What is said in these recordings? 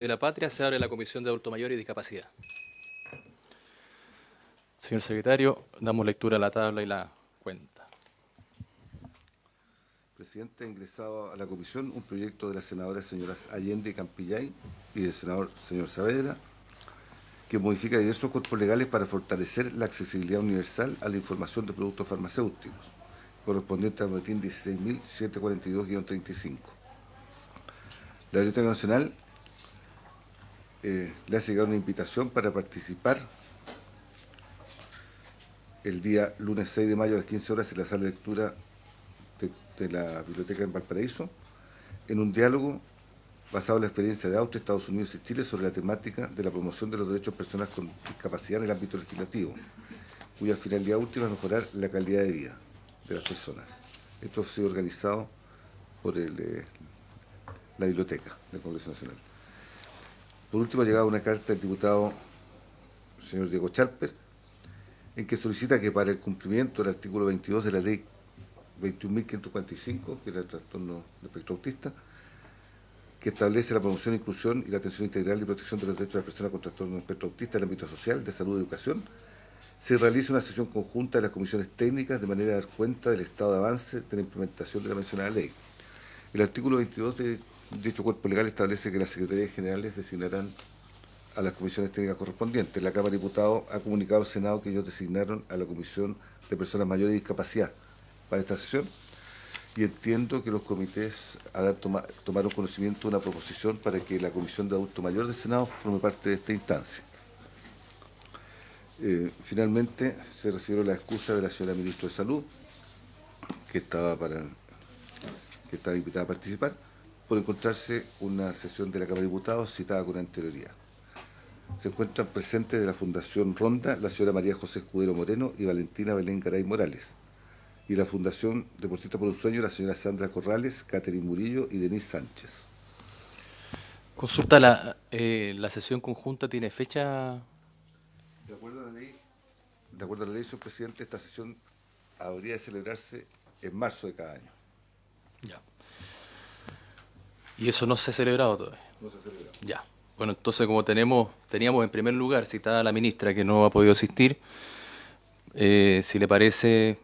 de la Patria se abre la Comisión de Adulto Mayor y Discapacidad. Señor secretario, damos lectura a la tabla y la cuenta. Presidente, ha ingresado a la comisión un proyecto de las senadoras señoras Allende y Campillay y del senador señor Saavedra, que modifica diversos cuerpos legales para fortalecer la accesibilidad universal a la información de productos farmacéuticos, correspondiente al boletín 16.742-35. La Biblioteca Nacional le ha llegado una invitación para participar el día lunes 6 de mayo a las 15 horas en la sala de lectura de la Biblioteca en Valparaíso, en un diálogo basado en la experiencia de Austria, Estados Unidos y Chile sobre la temática de la promoción de los derechos de personas con discapacidad en el ámbito legislativo, cuya finalidad última es mejorar la calidad de vida de las personas. Esto ha sido organizado por la Biblioteca del Congreso Nacional. Por último, ha llegado una carta del diputado señor Diego Chalper, en que solicita que para el cumplimiento del artículo 22 de la ley 21.545, que era el trastorno de espectro autista, que establece la promoción, inclusión y la atención integral y protección de los derechos de las personas con trastorno de espectro autista en el ámbito social, de salud y educación, se realice una sesión conjunta de las comisiones técnicas de manera a dar cuenta del estado de avance de la implementación de la mencionada ley. El artículo 22 de dicho cuerpo legal establece que las secretarías generales designarán a las comisiones técnicas correspondientes. La Cámara de Diputados ha comunicado al Senado que ellos designaron a la Comisión de Personas Mayores y Discapacidad para esta sesión, y entiendo que los comités tomaron conocimiento de una proposición para que la Comisión de Adulto Mayor del Senado forme parte de esta instancia. Finalmente, se recibió la excusa de la señora Ministra de Salud, que estaba invitada a participar, por encontrarse una sesión de la Cámara de Diputados citada con anterioridad. Se encuentran presentes de la Fundación Ronda la señora María José Escudero Moreno y Valentina Belén Garay Morales, y la Fundación Deportista por un Sueño la señora Sandra Corrales, Catherine Murillo y Denise Sánchez. Consulta, la sesión conjunta tiene fecha. De acuerdo a la ley, señor presidente, esta sesión habría de celebrarse en marzo de cada año. Ya. ¿Y eso no se ha celebrado todavía? No se ha celebrado. Ya. Bueno, entonces como teníamos en primer lugar citada a la ministra que no ha podido asistir, si le parece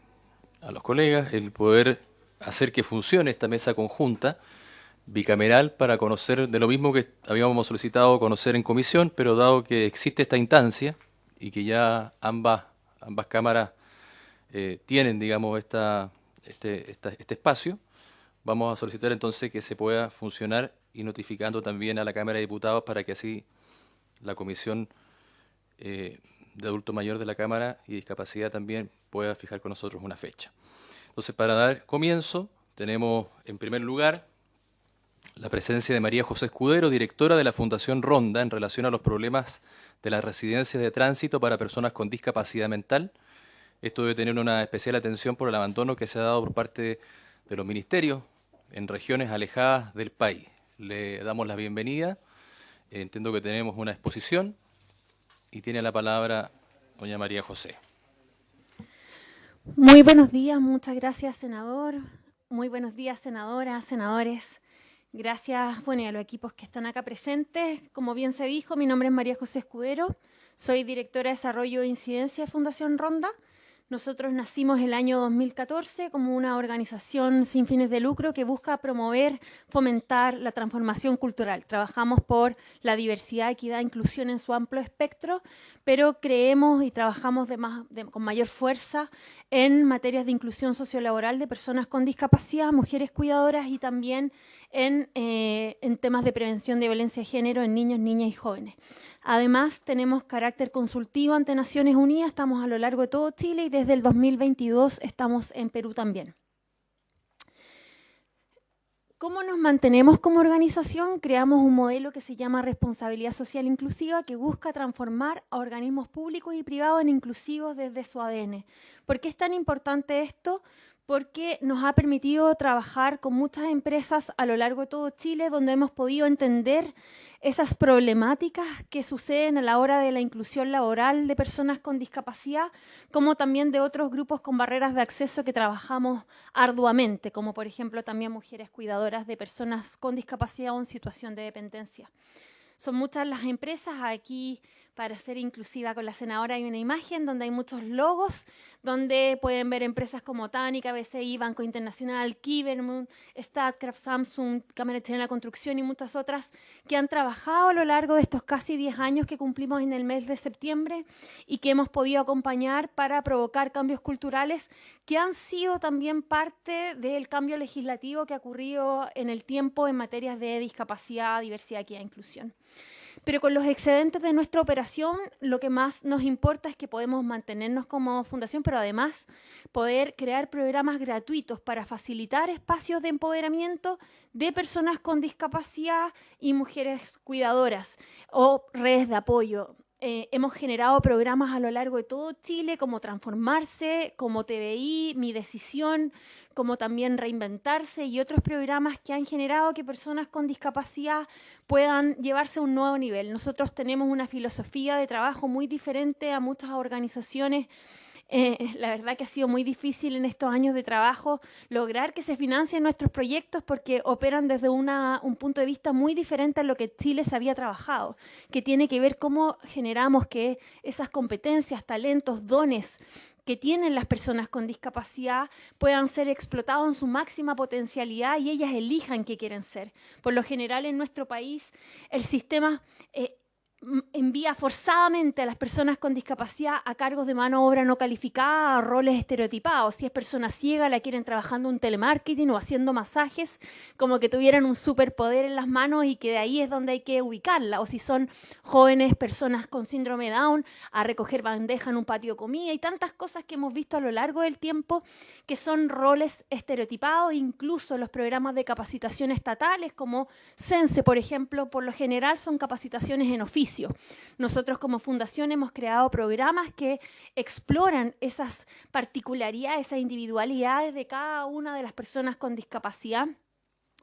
a los colegas el poder hacer que funcione esta mesa conjunta bicameral para conocer de lo mismo que habíamos solicitado conocer en comisión, pero dado que existe esta instancia y que ya ambas cámaras tienen, digamos, este espacio, vamos a solicitar entonces que se pueda funcionar y notificando también a la Cámara de Diputados para que así la Comisión de Adulto Mayor de la Cámara y Discapacidad también pueda fijar con nosotros una fecha. Entonces, para dar comienzo, tenemos en primer lugar la presencia de María José Escudero, directora de la Fundación Ronda, en relación a los problemas de las residencias de tránsito para personas con discapacidad mental. Esto debe tener una especial atención por el abandono que se ha dado por parte de los ministerios en regiones alejadas del país. Le damos la bienvenida. Entiendo que tenemos una exposición y tiene la palabra doña María José. Muy buenos días, muchas gracias, senador. Muy buenos días, senadoras, senadores. Gracias, bueno, y a los equipos que están acá presentes. Como bien se dijo, mi nombre es María José Escudero. Soy directora de Desarrollo e Incidencia de Fundación Ronda. Nosotros nacimos el año 2014 como una organización sin fines de lucro que busca promover, fomentar la transformación cultural. Trabajamos por la diversidad, equidad e inclusión en su amplio espectro, pero creemos y trabajamos con mayor fuerza en materias de inclusión sociolaboral de personas con discapacidad, mujeres cuidadoras y también en temas de prevención de violencia de género en niños, niñas y jóvenes. Además, tenemos carácter consultivo ante Naciones Unidas, estamos a lo largo de todo Chile y desde el 2022 estamos en Perú también. ¿Cómo nos mantenemos como organización? Creamos un modelo que se llama Responsabilidad Social Inclusiva que busca transformar a organismos públicos y privados en inclusivos desde su ADN. ¿Por qué es tan importante esto? Porque nos ha permitido trabajar con muchas empresas a lo largo de todo Chile, donde hemos podido entender esas problemáticas que suceden a la hora de la inclusión laboral de personas con discapacidad, como también de otros grupos con barreras de acceso que trabajamos arduamente, como por ejemplo también mujeres cuidadoras de personas con discapacidad o en situación de dependencia. Son muchas las empresas. Aquí, para ser inclusiva con la senadora, hay una imagen donde hay muchos logos, donde pueden ver empresas como Tánica, BCI, Banco Internacional, Kibermoon, Statkraft, Samsung, Cámara Chilena de la Construcción y muchas otras que han trabajado a lo largo de estos casi 10 años que cumplimos en el mes de septiembre y que hemos podido acompañar para provocar cambios culturales que han sido también parte del cambio legislativo que ha ocurrido en el tiempo en materias de discapacidad, diversidad, equidad e inclusión. Pero con los excedentes de nuestra operación, lo que más nos importa es que podemos mantenernos como fundación, pero además poder crear programas gratuitos para facilitar espacios de empoderamiento de personas con discapacidad y mujeres cuidadoras o redes de apoyo. Hemos generado programas a lo largo de todo Chile, como Transformarse, como TVI, Mi Decisión, como también Reinventarse y otros programas que han generado que personas con discapacidad puedan llevarse a un nuevo nivel. Nosotros tenemos una filosofía de trabajo muy diferente a muchas organizaciones. La verdad que ha sido muy difícil en estos años de trabajo lograr que se financien nuestros proyectos porque operan desde un punto de vista muy diferente a lo que Chile se había trabajado, que tiene que ver cómo generamos que esas competencias, talentos, dones que tienen las personas con discapacidad puedan ser explotados en su máxima potencialidad y ellas elijan qué quieren ser. Por lo general en nuestro país el sistema envía forzadamente a las personas con discapacidad a cargos de mano de obra no calificada, a roles estereotipados. Si es persona ciega, la quieren trabajando en telemarketing o haciendo masajes, como que tuvieran un superpoder en las manos y que de ahí es donde hay que ubicarla. O si son jóvenes, personas con síndrome de Down, a recoger bandeja en un patio de comida y tantas cosas que hemos visto a lo largo del tiempo que son roles estereotipados. Incluso los programas de capacitación estatales como CENSE, por ejemplo, por lo general son capacitaciones en oficio. Nosotros como fundación hemos creado programas que exploran esas particularidades, esas individualidades de cada una de las personas con discapacidad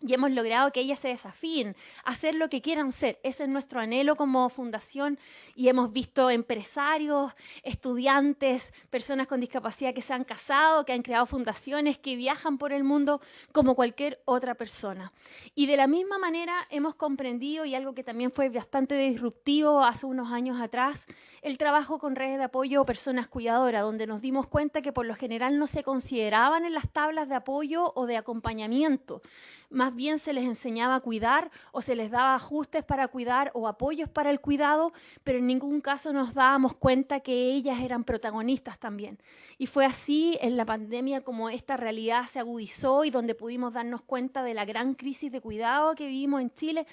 y hemos logrado que ellas se desafíen a hacer lo que quieran ser. Ese es nuestro anhelo como fundación y hemos visto empresarios, estudiantes, personas con discapacidad que se han casado, que han creado fundaciones, que viajan por el mundo como cualquier otra persona. Y de la misma manera hemos comprendido, y algo que también fue bastante disruptivo hace unos años atrás, el trabajo con redes de apoyo a personas cuidadoras, donde nos dimos cuenta que por lo general no se consideraban en las tablas de apoyo o de acompañamiento. Más bien se les enseñaba a cuidar o se les daba ajustes para cuidar o apoyos para el cuidado, pero en ningún caso nos dábamos cuenta que ellas eran protagonistas también. Y fue así en la pandemia como esta realidad se agudizó y donde pudimos darnos cuenta de la gran crisis de cuidado que vivimos en Chile,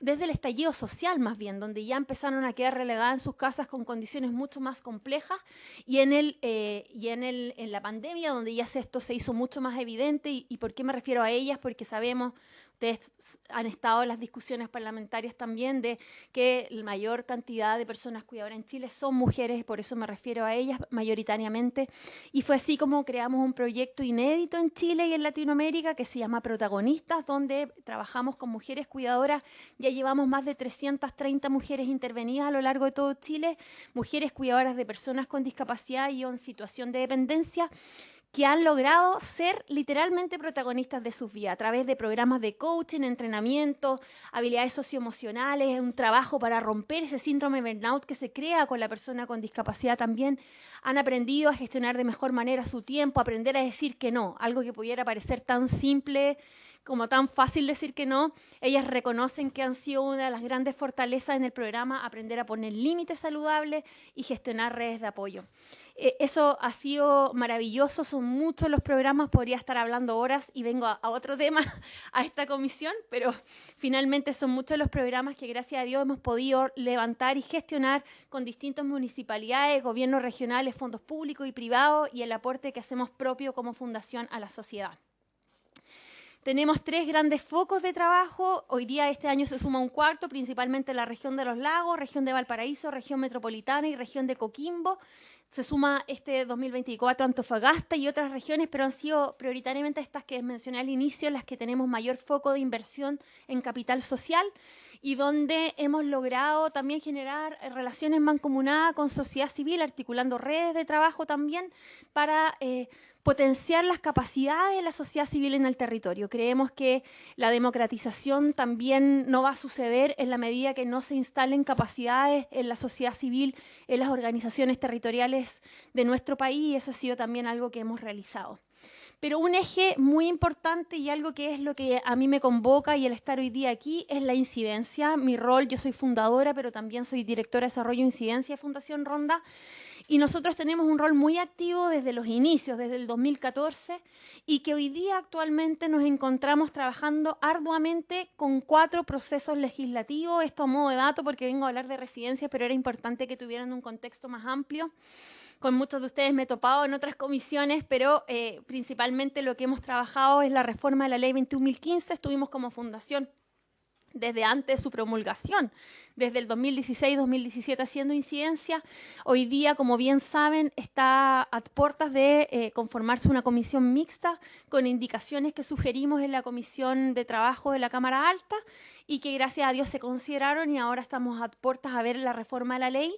desde el estallido social más bien, donde ya empezaron a quedar relegadas en sus casas con condiciones mucho más complejas y en la pandemia donde ya esto se hizo mucho más evidente. ¿Y por qué me refiero a ellas? Porque sabemos, ustedes han estado en las discusiones parlamentarias también de que la mayor cantidad de personas cuidadoras en Chile son mujeres, por eso me refiero a ellas mayoritariamente. Y fue así como creamos un proyecto inédito en Chile y en Latinoamérica que se llama Protagonistas, donde trabajamos con mujeres cuidadoras. Ya llevamos más de 330 mujeres intervenidas a lo largo de todo Chile, mujeres cuidadoras de personas con discapacidad y en situación de dependencia, que han logrado ser literalmente protagonistas de sus vidas a través de programas de coaching, entrenamiento, habilidades socioemocionales, un trabajo para romper ese síndrome de burnout que se crea con la persona con discapacidad también. Han aprendido a gestionar de mejor manera su tiempo, aprender a decir que no, algo que pudiera parecer tan simple como tan fácil decir que no. Ellas reconocen que han sido una de las grandes fortalezas en el programa, aprender a poner límites saludables y gestionar redes de apoyo. Eso ha sido maravilloso, son muchos los programas, podría estar hablando horas y vengo a otro tema, a esta comisión, pero finalmente son muchos los programas que gracias a Dios hemos podido levantar y gestionar con distintas municipalidades, gobiernos regionales, fondos públicos y privados y el aporte que hacemos propio como fundación a la sociedad. Tenemos 3 grandes focos de trabajo. Hoy día, este año, se suma un cuarto, principalmente la región de los lagos, región de Valparaíso, región metropolitana y región de Coquimbo. Se suma este 2024 Antofagasta y otras regiones, pero han sido prioritariamente estas que mencioné al inicio, las que tenemos mayor foco de inversión en capital social. y donde hemos logrado también generar relaciones mancomunadas con sociedad civil, articulando redes de trabajo también para potenciar las capacidades de la sociedad civil en el territorio. Creemos que la democratización también no va a suceder en la medida que no se instalen capacidades en la sociedad civil, en las organizaciones territoriales de nuestro país, y eso ha sido también algo que hemos realizado. Pero un eje muy importante y algo que es lo que a mí me convoca y el estar hoy día aquí es la incidencia. Mi rol, yo soy fundadora, pero también soy directora de Desarrollo e Incidencia de Fundación Ronda, y nosotros tenemos un rol muy activo desde los inicios, desde el 2014, y que hoy día actualmente nos encontramos trabajando arduamente con 4 procesos legislativos. Esto a modo de dato porque vengo a hablar de residencias, pero era importante que tuvieran un contexto más amplio. Con muchos de ustedes me he topado en otras comisiones, pero principalmente lo que hemos trabajado es la reforma de la Ley 21.015. Estuvimos como fundación desde antes de su promulgación, desde el 2016-2017 haciendo incidencia. Hoy día, como bien saben, está a puertas de conformarse una comisión mixta con indicaciones que sugerimos en la Comisión de Trabajo de la Cámara Alta y que gracias a Dios se consideraron, y ahora estamos a puertas a ver la reforma de la ley.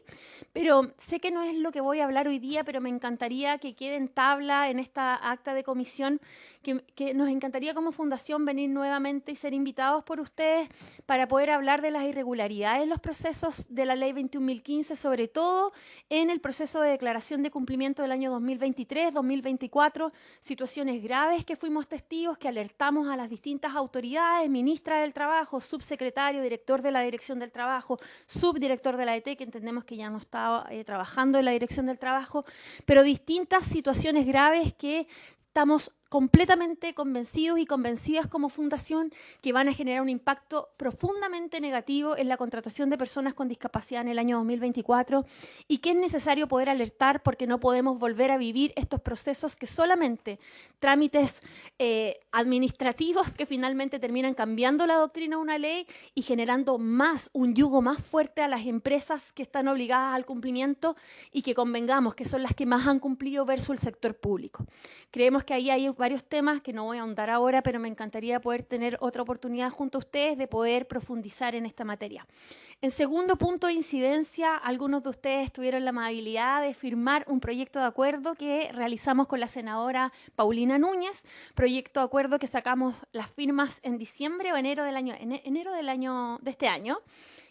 Pero sé que no es lo que voy a hablar hoy día, pero me encantaría que quede en tabla en esta acta de comisión, que nos encantaría como fundación venir nuevamente y ser invitados por ustedes para poder hablar de las irregularidades en los procesos de la Ley 21.015, sobre todo en el proceso de declaración de cumplimiento del año 2023, 2024, situaciones graves que fuimos testigos, que alertamos a las distintas autoridades, ministra del Trabajo, subsecretario, director de la Dirección del Trabajo, subdirector de la ET, que entendemos que ya no estaba trabajando en la Dirección del Trabajo, pero distintas situaciones graves que estamos completamente convencidos y convencidas como fundación que van a generar un impacto profundamente negativo en la contratación de personas con discapacidad en el año 2024, y que es necesario poder alertar porque no podemos volver a vivir estos procesos que solamente trámites administrativos que finalmente terminan cambiando la doctrina de una ley y generando un yugo más fuerte a las empresas que están obligadas al cumplimiento y que convengamos que son las que más han cumplido versus el sector público. Creemos que ahí hay varios temas que no voy a ahondar ahora, pero me encantaría poder tener otra oportunidad junto a ustedes de poder profundizar en esta materia. En segundo punto de incidencia, algunos de ustedes tuvieron la amabilidad de firmar un proyecto de acuerdo que realizamos con la senadora Paulina Núñez, proyecto de acuerdo que sacamos las firmas en diciembre o enero de este año,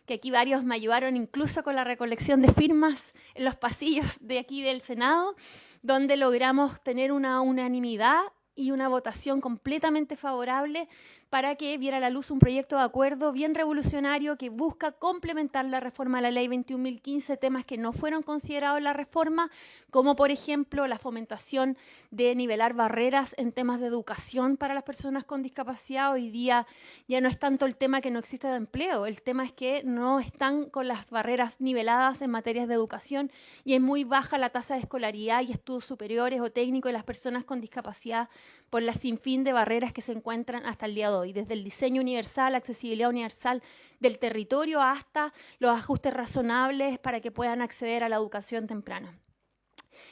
que aquí varios me ayudaron incluso con la recolección de firmas en los pasillos de aquí del Senado, donde logramos tener una unanimidad y una votación completamente favorable para que viera la luz un proyecto de acuerdo bien revolucionario que busca complementar la reforma de la Ley 21.015, temas que no fueron considerados en la reforma, como por ejemplo la fomentación de nivelar barreras en temas de educación para las personas con discapacidad. Hoy día ya no es tanto el tema que no exista de empleo, el tema es que no están con las barreras niveladas en materias de educación y es muy baja la tasa de escolaridad y estudios superiores o técnicos de las personas con discapacidad por la sinfín de barreras que se encuentran hasta el día de hoy, desde el diseño universal, accesibilidad universal del territorio hasta los ajustes razonables para que puedan acceder a la educación temprana.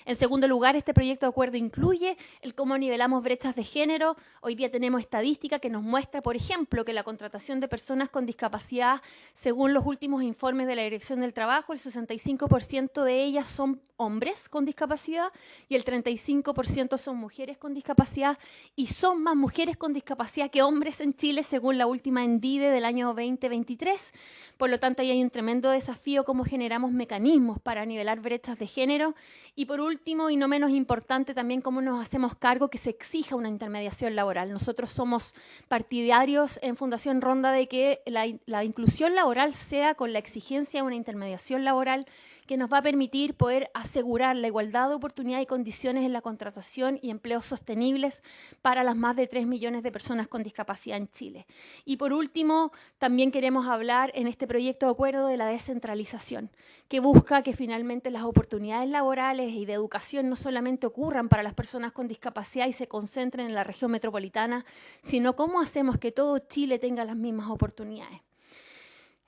En segundo lugar, este proyecto de acuerdo incluye el cómo nivelamos brechas de género. Hoy día tenemos estadística que nos muestra, por ejemplo, que la contratación de personas con discapacidad, según los últimos informes de la Dirección del Trabajo, el 65% de ellas son hombres con discapacidad y el 35% son mujeres con discapacidad, y son más mujeres con discapacidad que hombres en Chile, según la última ENDIDE del año 2023. Por lo tanto, ahí hay un tremendo desafío cómo generamos mecanismos para nivelar brechas de género. Y por último, y no menos importante, también cómo nos hacemos cargo que se exija una intermediación laboral. Nosotros somos partidarios en Fundación Ronda de que la inclusión laboral sea con la exigencia de una intermediación laboral que nos va a permitir poder asegurar la igualdad de oportunidades y condiciones en la contratación y empleos sostenibles para las más de 3 millones de personas con discapacidad en Chile. Y por último, también queremos hablar en este proyecto de acuerdo de la descentralización, que busca que finalmente las oportunidades laborales y de educación no solamente ocurran para las personas con discapacidad y se concentren en la región metropolitana, sino cómo hacemos que todo Chile tenga las mismas oportunidades.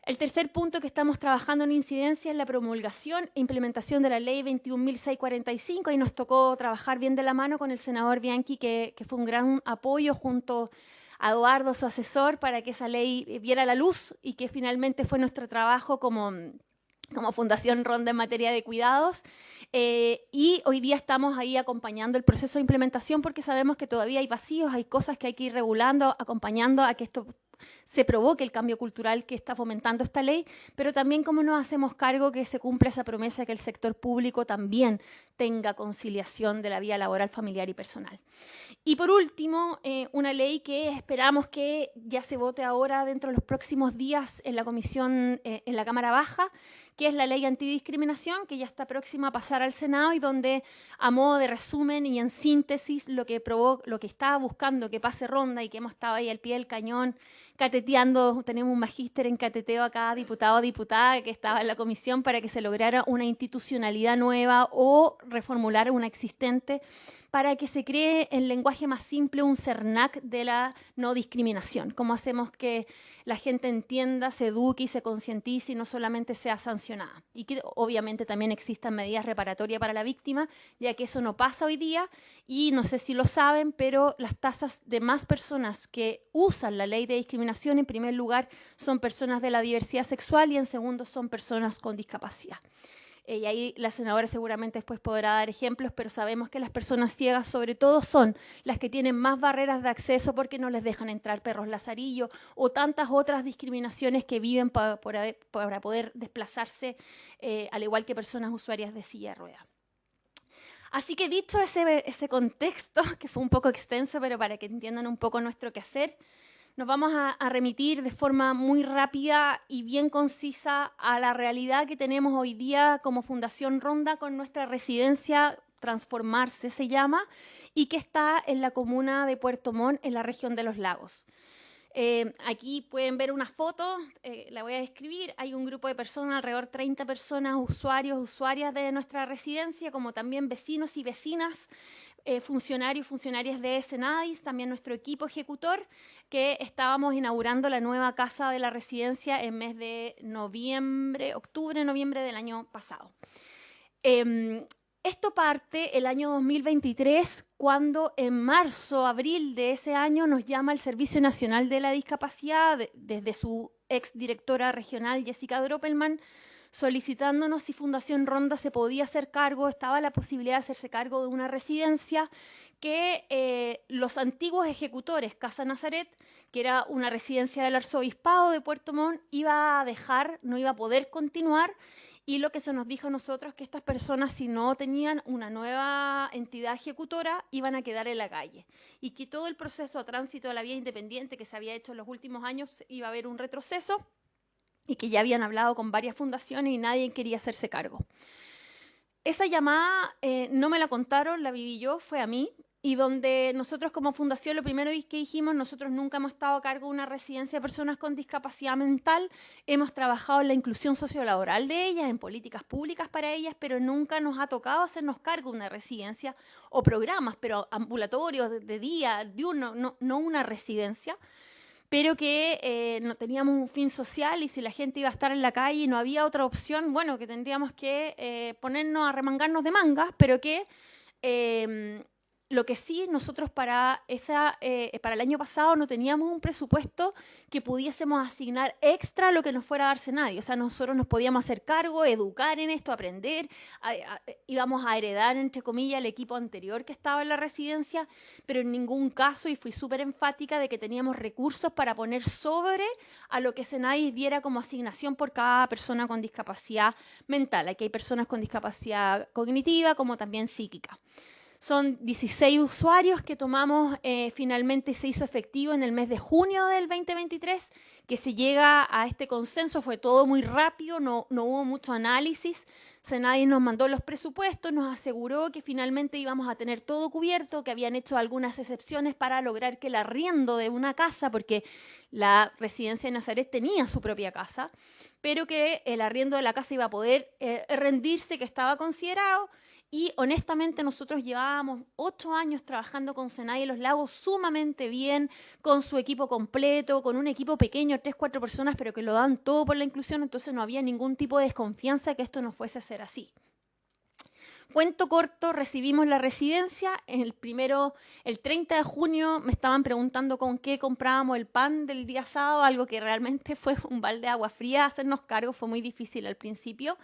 El tercer punto que estamos trabajando en incidencia es la promulgación e implementación de la Ley 21.645, y nos tocó trabajar bien de la mano con el senador Bianchi, que fue un gran apoyo junto a Eduardo, su asesor, para que esa ley viera la luz y que finalmente fue nuestro trabajo como Fundación Ronda en materia de cuidados. Y hoy día estamos ahí acompañando el proceso de implementación porque sabemos que todavía hay vacíos, hay cosas que hay que ir regulando, acompañando a que esto se provoque el cambio cultural que está fomentando esta ley, pero también cómo nos hacemos cargo que se cumpla esa promesa de que el sector público también tenga conciliación de la vida laboral, familiar y personal. Y por último, una ley que esperamos que ya se vote ahora dentro de los próximos días en la comisión, en la Cámara Baja, que es la ley antidiscriminación, que ya está próxima a pasar al Senado y donde, a modo de resumen y en síntesis, lo que estaba buscando que pase Ronda y que hemos estado ahí al pie del cañón cateteando, tenemos un magíster en cateteo acá, diputado o diputada, que estaba en la comisión para que se lograra una institucionalidad nueva o reformular una existente para que se cree en lenguaje más simple un CERNAC de la no discriminación. Cómo hacemos que la gente entienda, se eduque y se concientice y no solamente sea sancionada. Y que obviamente también existan medidas reparatorias para la víctima, ya que eso no pasa hoy día. Y no sé si lo saben, pero las tasas de más personas que usan la ley de discriminación, en primer lugar, son personas de la diversidad sexual y en segundo son personas con discapacidad. Y ahí la senadora seguramente después podrá dar ejemplos, pero sabemos que las personas ciegas sobre todo son las que tienen más barreras de acceso porque no les dejan entrar perros lazarillo o tantas otras discriminaciones que viven para poder desplazarse, al igual que personas usuarias de silla de ruedas. Así que dicho ese contexto, que fue un poco extenso, pero para que entiendan un poco nuestro quehacer, nos vamos a remitir de forma muy rápida y bien concisa a la realidad que tenemos hoy día como Fundación Ronda con nuestra residencia Transformarse se llama y que está en la comuna de Puerto Montt, en la región de Los Lagos. Aquí pueden ver una foto, la voy a describir. Hay un grupo de personas, alrededor de 30 personas, usuarios, usuarias de nuestra residencia, como también vecinos y vecinas, funcionarios y funcionarias de Senadis, también nuestro equipo ejecutor, que estábamos inaugurando la nueva casa de la residencia en mes de octubre, noviembre del año pasado. Esto parte el año 2023, cuando en marzo, abril de ese año nos llama el Servicio Nacional de la Discapacidad, desde su exdirectora regional, Jessica Droppelman, solicitándonos si Fundación Ronda se podía hacer cargo, estaba la posibilidad de hacerse cargo de una residencia que los antiguos ejecutores, Casa Nazaret, que era una residencia del Arzobispado de Puerto Montt, iba a dejar, no iba a poder continuar. Y lo que se nos dijo a nosotros que estas personas, si no tenían una nueva entidad ejecutora, iban a quedar en la calle. Y que todo el proceso de tránsito de la vía independiente que se había hecho en los últimos años iba a haber un retroceso y que ya habían hablado con varias fundaciones y nadie quería hacerse cargo. Esa llamada no me la contaron, la viví yo, fue a mí. Y donde nosotros como fundación lo primero que dijimos, nosotros nunca hemos estado a cargo de una residencia de personas con discapacidad mental, hemos trabajado en la inclusión sociolaboral de ellas, en políticas públicas para ellas, pero nunca nos ha tocado hacernos cargo de una residencia o programas, pero ambulatorios de día, diurno, no una residencia, pero que no teníamos un fin social y si la gente iba a estar en la calle y no había otra opción, bueno, que tendríamos que ponernos a remangarnos de mangas, pero que... Lo que sí, nosotros para el año pasado no teníamos un presupuesto que pudiésemos asignar extra a lo que nos fuera a darse nadie. O sea, nosotros nos podíamos hacer cargo, educar en esto, aprender, íbamos a heredar, entre comillas, el equipo anterior que estaba en la residencia, pero en ningún caso, y fui súper enfática de que teníamos recursos para poner sobre a lo que Senadis diera como asignación por cada persona con discapacidad mental. Aquí hay personas con discapacidad cognitiva como también psíquica. Son 16 usuarios que tomamos, finalmente se hizo efectivo en el mes de junio del 2023, que se llega a este consenso, fue todo muy rápido, no hubo mucho análisis, Senadis nos mandó los presupuestos, nos aseguró que finalmente íbamos a tener todo cubierto, que habían hecho algunas excepciones para lograr que el arriendo de una casa, porque la residencia de Nazaret tenía su propia casa, pero que el arriendo de la casa iba a poder rendirse, que estaba considerado. Y honestamente nosotros llevábamos 8 años trabajando con Senadis Los Lagos sumamente bien, con su equipo completo, con un equipo pequeño, 3, 4 personas, pero que lo dan todo por la inclusión, entonces no había ningún tipo de desconfianza que esto no fuese a ser así. Cuento corto, recibimos la residencia. El 30 de junio me estaban preguntando con qué comprábamos el pan del día sábado, algo que realmente fue un balde de agua fría hacernos cargo, fue muy difícil al principio.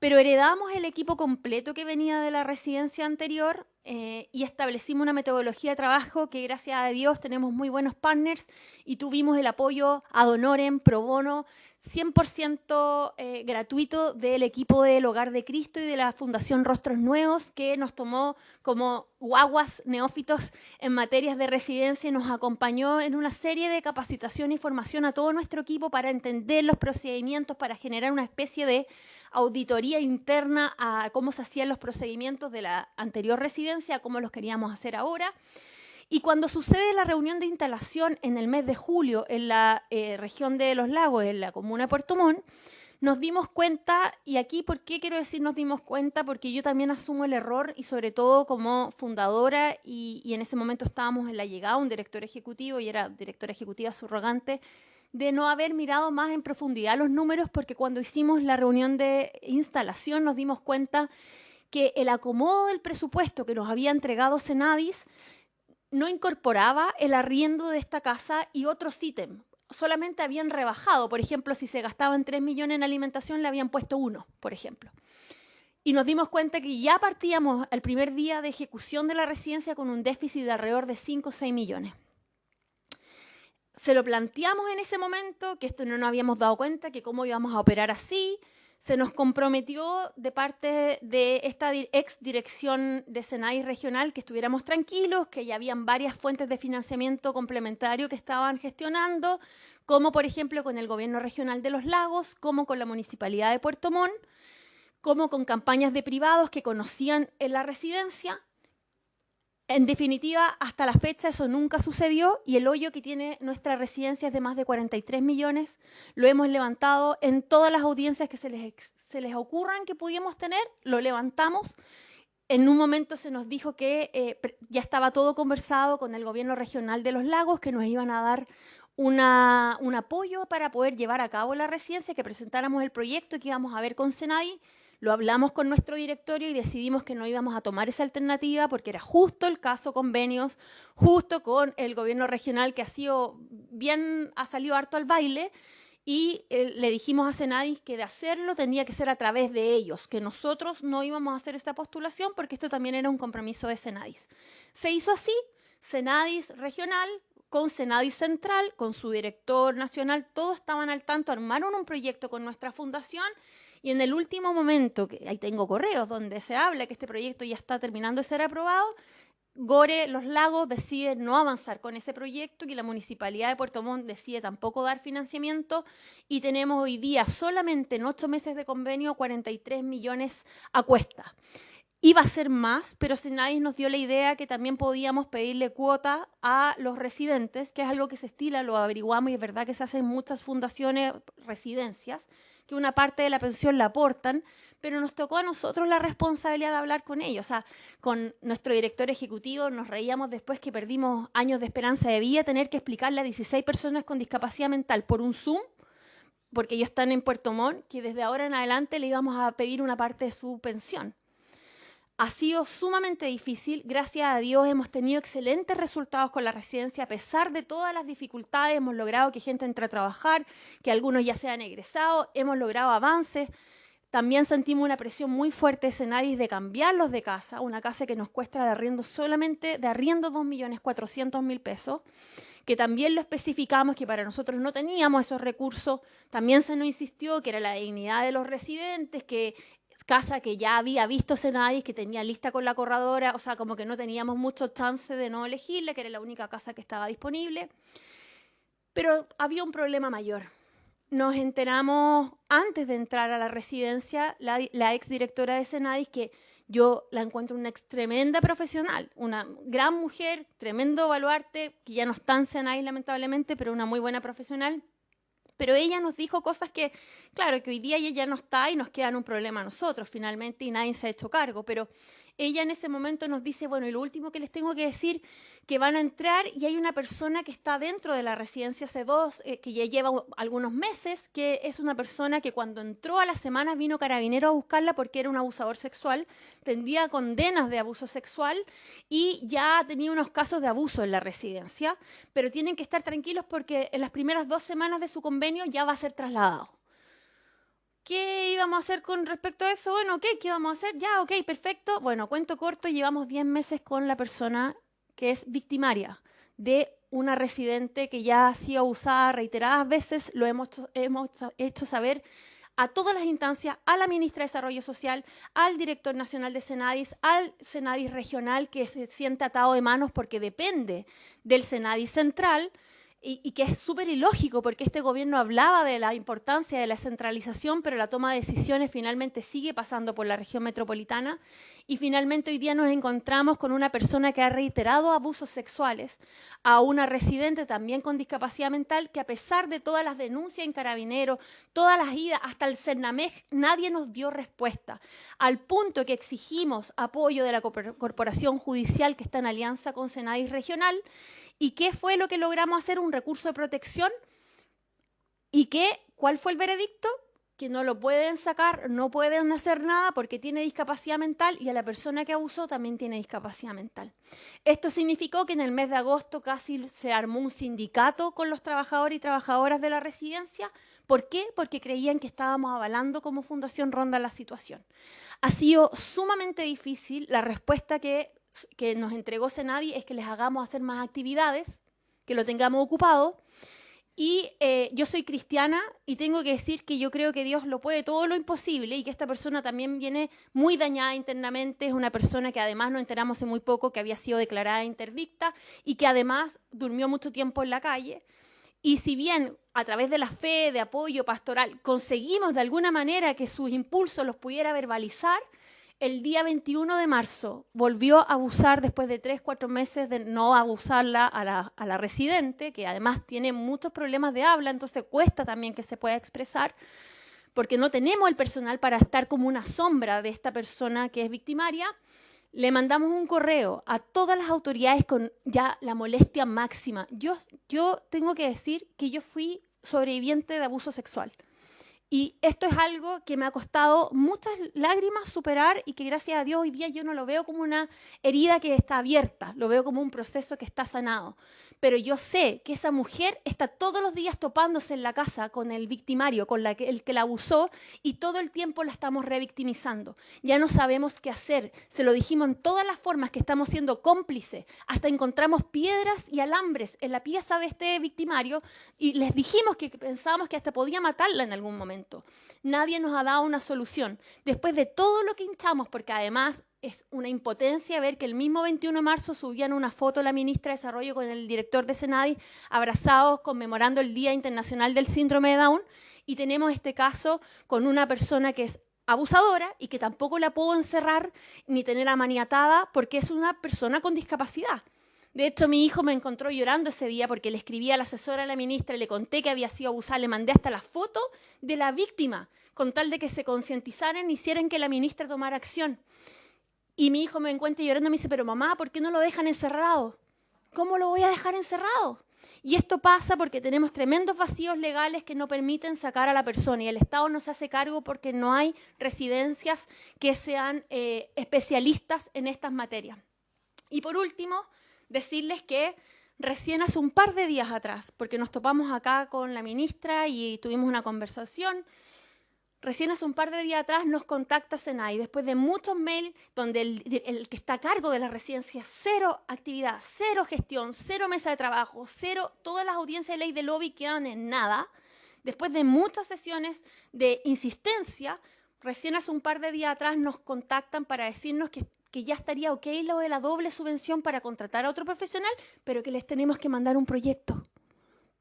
Pero heredamos el equipo completo que venía de la residencia anterior y establecimos una metodología de trabajo que, gracias a Dios, tenemos muy buenos partners y tuvimos el apoyo ad honorem, pro bono, 100% gratuito del equipo del Hogar de Cristo y de la Fundación Rostros Nuevos, que nos tomó como guaguas neófitos en materias de residencia y nos acompañó en una serie de capacitación y formación a todo nuestro equipo para entender los procedimientos, para generar una especie de auditoría interna a cómo se hacían los procedimientos de la anterior residencia, a cómo los queríamos hacer ahora. Y cuando sucede la reunión de instalación en el mes de julio en la región de Los Lagos, en la comuna de Puerto Montt, nos dimos cuenta, y aquí, ¿por qué quiero decir nos dimos cuenta? Porque yo también asumo el error, y sobre todo como fundadora, y en ese momento estábamos en la llegada, un director ejecutivo, y era directora ejecutiva subrogante, de no haber mirado más en profundidad los números, porque cuando hicimos la reunión de instalación nos dimos cuenta que el acomodo del presupuesto que nos había entregado Senadis no incorporaba el arriendo de esta casa y otros ítems. Solamente habían rebajado, por ejemplo, si se gastaban 3 millones en alimentación, le habían puesto 1, por ejemplo. Y nos dimos cuenta que ya partíamos al primer día de ejecución de la residencia con un déficit de alrededor de 5 o 6 millones. Se lo planteamos en ese momento, que esto no nos habíamos dado cuenta, que cómo íbamos a operar así. Se nos comprometió de parte de esta ex dirección de Senadis regional que estuviéramos tranquilos, que ya habían varias fuentes de financiamiento complementario que estaban gestionando, como por ejemplo con el gobierno regional de Los Lagos, como con la municipalidad de Puerto Montt, como con campañas de privados que conocían en la residencia. En definitiva, hasta la fecha eso nunca sucedió y el hoyo que tiene nuestra residencia es de más de 43 millones. Lo hemos levantado en todas las audiencias que se les ocurran que pudiéramos tener, lo levantamos. En un momento se nos dijo que ya estaba todo conversado con el gobierno regional de Los Lagos, que nos iban a dar un apoyo para poder llevar a cabo la residencia, que presentáramos el proyecto y que íbamos a ver con Senadi. Lo hablamos con nuestro directorio y decidimos que no íbamos a tomar esa alternativa porque era justo el caso convenios, justo con el gobierno regional que ha salido harto al baile, y le dijimos a Senadis que de hacerlo tenía que ser a través de ellos, que nosotros no íbamos a hacer esta postulación porque esto también era un compromiso de Senadis. Se hizo así, Senadis regional con Senadis central, con su director nacional, todos estaban al tanto, armaron un proyecto con nuestra fundación. Y en el último momento, que ahí tengo correos donde se habla que este proyecto ya está terminando de ser aprobado, Gore Los Lagos decide no avanzar con ese proyecto y la Municipalidad de Puerto Montt decide tampoco dar financiamiento y tenemos hoy día solamente en 8 meses de convenio 43 millones a cuesta. Iba a ser más, pero Senadis nos dio la idea que también podíamos pedirle cuota a los residentes, que es algo que se estila, lo averiguamos y es verdad que se hace en muchas fundaciones, residencias, que una parte de la pensión la aportan, pero nos tocó a nosotros la responsabilidad de hablar con ellos. O sea, con nuestro director ejecutivo nos reíamos después que perdimos años de esperanza de vida, tener que explicarle a 16 personas con discapacidad mental por un Zoom, porque ellos están en Puerto Montt, que desde ahora en adelante le íbamos a pedir una parte de su pensión. Ha sido sumamente difícil, gracias a Dios hemos tenido excelentes resultados con la residencia, a pesar de todas las dificultades hemos logrado que gente entre a trabajar, que algunos ya se han egresado, hemos logrado avances. También sentimos una presión muy fuerte de Senadis de cambiarlos de casa, una casa que nos cuesta de arriendo solamente de arriendo 2.400.000 pesos, que también lo especificamos que para nosotros no teníamos esos recursos, también se nos insistió que era la dignidad de los residentes, que casa que ya había visto Senadis, que tenía lista con la corredora, o sea, como que no teníamos mucho chance de no elegirle, que era la única casa que estaba disponible. Pero había un problema mayor. Nos enteramos antes de entrar a la residencia, la exdirectora de Senadis, que yo la encuentro una tremenda profesional, una gran mujer, tremendo baluarte, que ya no está en Senadis lamentablemente, pero una muy buena profesional. Pero ella nos dijo cosas que, claro, que hoy día ella ya no está y nos quedan un problema a nosotros finalmente y nadie se ha hecho cargo. Pero ella en ese momento nos dice, bueno, y lo último que les tengo que decir, que van a entrar y hay una persona que está dentro de la residencia que ya lleva algunos meses, que es una persona que cuando entró a la semana vino Carabinero a buscarla porque era un abusador sexual, tendría condenas de abuso sexual y ya tenía unos casos de abuso en la residencia, pero tienen que estar tranquilos porque en las primeras 2 semanas de su convenio ya va a ser trasladado. ¿Qué íbamos a hacer con respecto a eso? Bueno, ¿qué íbamos a hacer? Ya, ok, perfecto. Bueno, cuento corto, llevamos 10 meses con la persona que es victimaria de una residente que ya ha sido abusada reiteradas veces. Lo hemos hecho saber a todas las instancias, a la ministra de Desarrollo Social, al director nacional de Senadis, al Senadis regional que se siente atado de manos porque depende del Senadis central. Y que es súper ilógico porque este gobierno hablaba de la importancia de la centralización, pero la toma de decisiones finalmente sigue pasando por la región metropolitana. Y finalmente hoy día nos encontramos con una persona que ha reiterado abusos sexuales a una residente también con discapacidad mental que a pesar de todas las denuncias en Carabineros, todas las idas, hasta el CERNAMEG, nadie nos dio respuesta. Al punto que exigimos apoyo de la Corporación Judicial que está en alianza con Senadis Regional. ¿Y qué fue lo que logramos hacer? Un recurso de protección. ¿Y cuál fue el veredicto? Que no lo pueden sacar, no pueden hacer nada porque tiene discapacidad mental y a la persona que abusó también tiene discapacidad mental. Esto significó que en el mes de agosto casi se armó un sindicato con los trabajadores y trabajadoras de la residencia. ¿Por qué? Porque creían que estábamos avalando como Fundación Ronda la situación. Ha sido sumamente difícil. La respuesta que nos entregó Senadi es que les hagamos hacer más actividades, que lo tengamos ocupado. Y yo soy cristiana y tengo que decir que yo creo que Dios lo puede todo lo imposible y que esta persona también viene muy dañada internamente. Es una persona que además nos enteramos hace muy poco que había sido declarada interdicta y que además durmió mucho tiempo en la calle. Y si bien a través de la fe, de apoyo pastoral, conseguimos de alguna manera que sus impulsos los pudiera verbalizar, el día 21 de marzo volvió a abusar después de 3-4 meses de no abusarla a la residente, que además tiene muchos problemas de habla, entonces cuesta también que se pueda expresar, porque no tenemos el personal para estar como una sombra de esta persona que es victimaria. Le mandamos un correo a todas las autoridades con ya la molestia máxima. Yo tengo que decir que yo fui sobreviviente de abuso sexual. Y esto es algo que me ha costado muchas lágrimas superar y que gracias a Dios hoy día yo no lo veo como una herida que está abierta, lo veo como un proceso que está sanado. Pero yo sé que esa mujer está todos los días topándose en la casa con el victimario, con el que la abusó y todo el tiempo la estamos revictimizando. Ya no sabemos qué hacer, se lo dijimos en todas las formas que estamos siendo cómplices, hasta encontramos piedras y alambres en la pieza de este victimario y les dijimos que pensábamos que hasta podía matarla en algún momento. Nadie nos ha dado una solución. Después de todo lo que hinchamos, porque además es una impotencia ver que el mismo 21 de marzo subían una foto la ministra de Desarrollo con el director de Senadi abrazados conmemorando el Día Internacional del Síndrome de Down y tenemos este caso con una persona que es abusadora y que tampoco la puedo encerrar ni tener amaniatada porque es una persona con discapacidad. De hecho, mi hijo me encontró llorando ese día porque le escribí a la asesora de la ministra y le conté que había sido abusada, le mandé hasta la foto de la víctima con tal de que se concientizaran y hicieran que la ministra tomara acción. Y mi hijo me encuentra llorando y me dice, pero mamá, ¿por qué no lo dejan encerrado? ¿Cómo lo voy a dejar encerrado? Y esto pasa porque tenemos tremendos vacíos legales que no permiten sacar a la persona y el Estado no se hace cargo porque no hay residencias que sean especialistas en estas materias. Y por último, decirles que recién hace un par de días atrás, porque nos topamos acá con la ministra y tuvimos una conversación, recién hace un par de días atrás nos contacta Senadi, después de muchos mails donde el que está a cargo de la residencia, cero actividad, cero gestión, cero mesa de trabajo, cero, todas las audiencias de ley de lobby quedan en nada. Después de muchas sesiones de insistencia, recién hace un par de días atrás nos contactan para decirnos que ya estaría ok lo de la doble subvención para contratar a otro profesional, pero que les tenemos que mandar un proyecto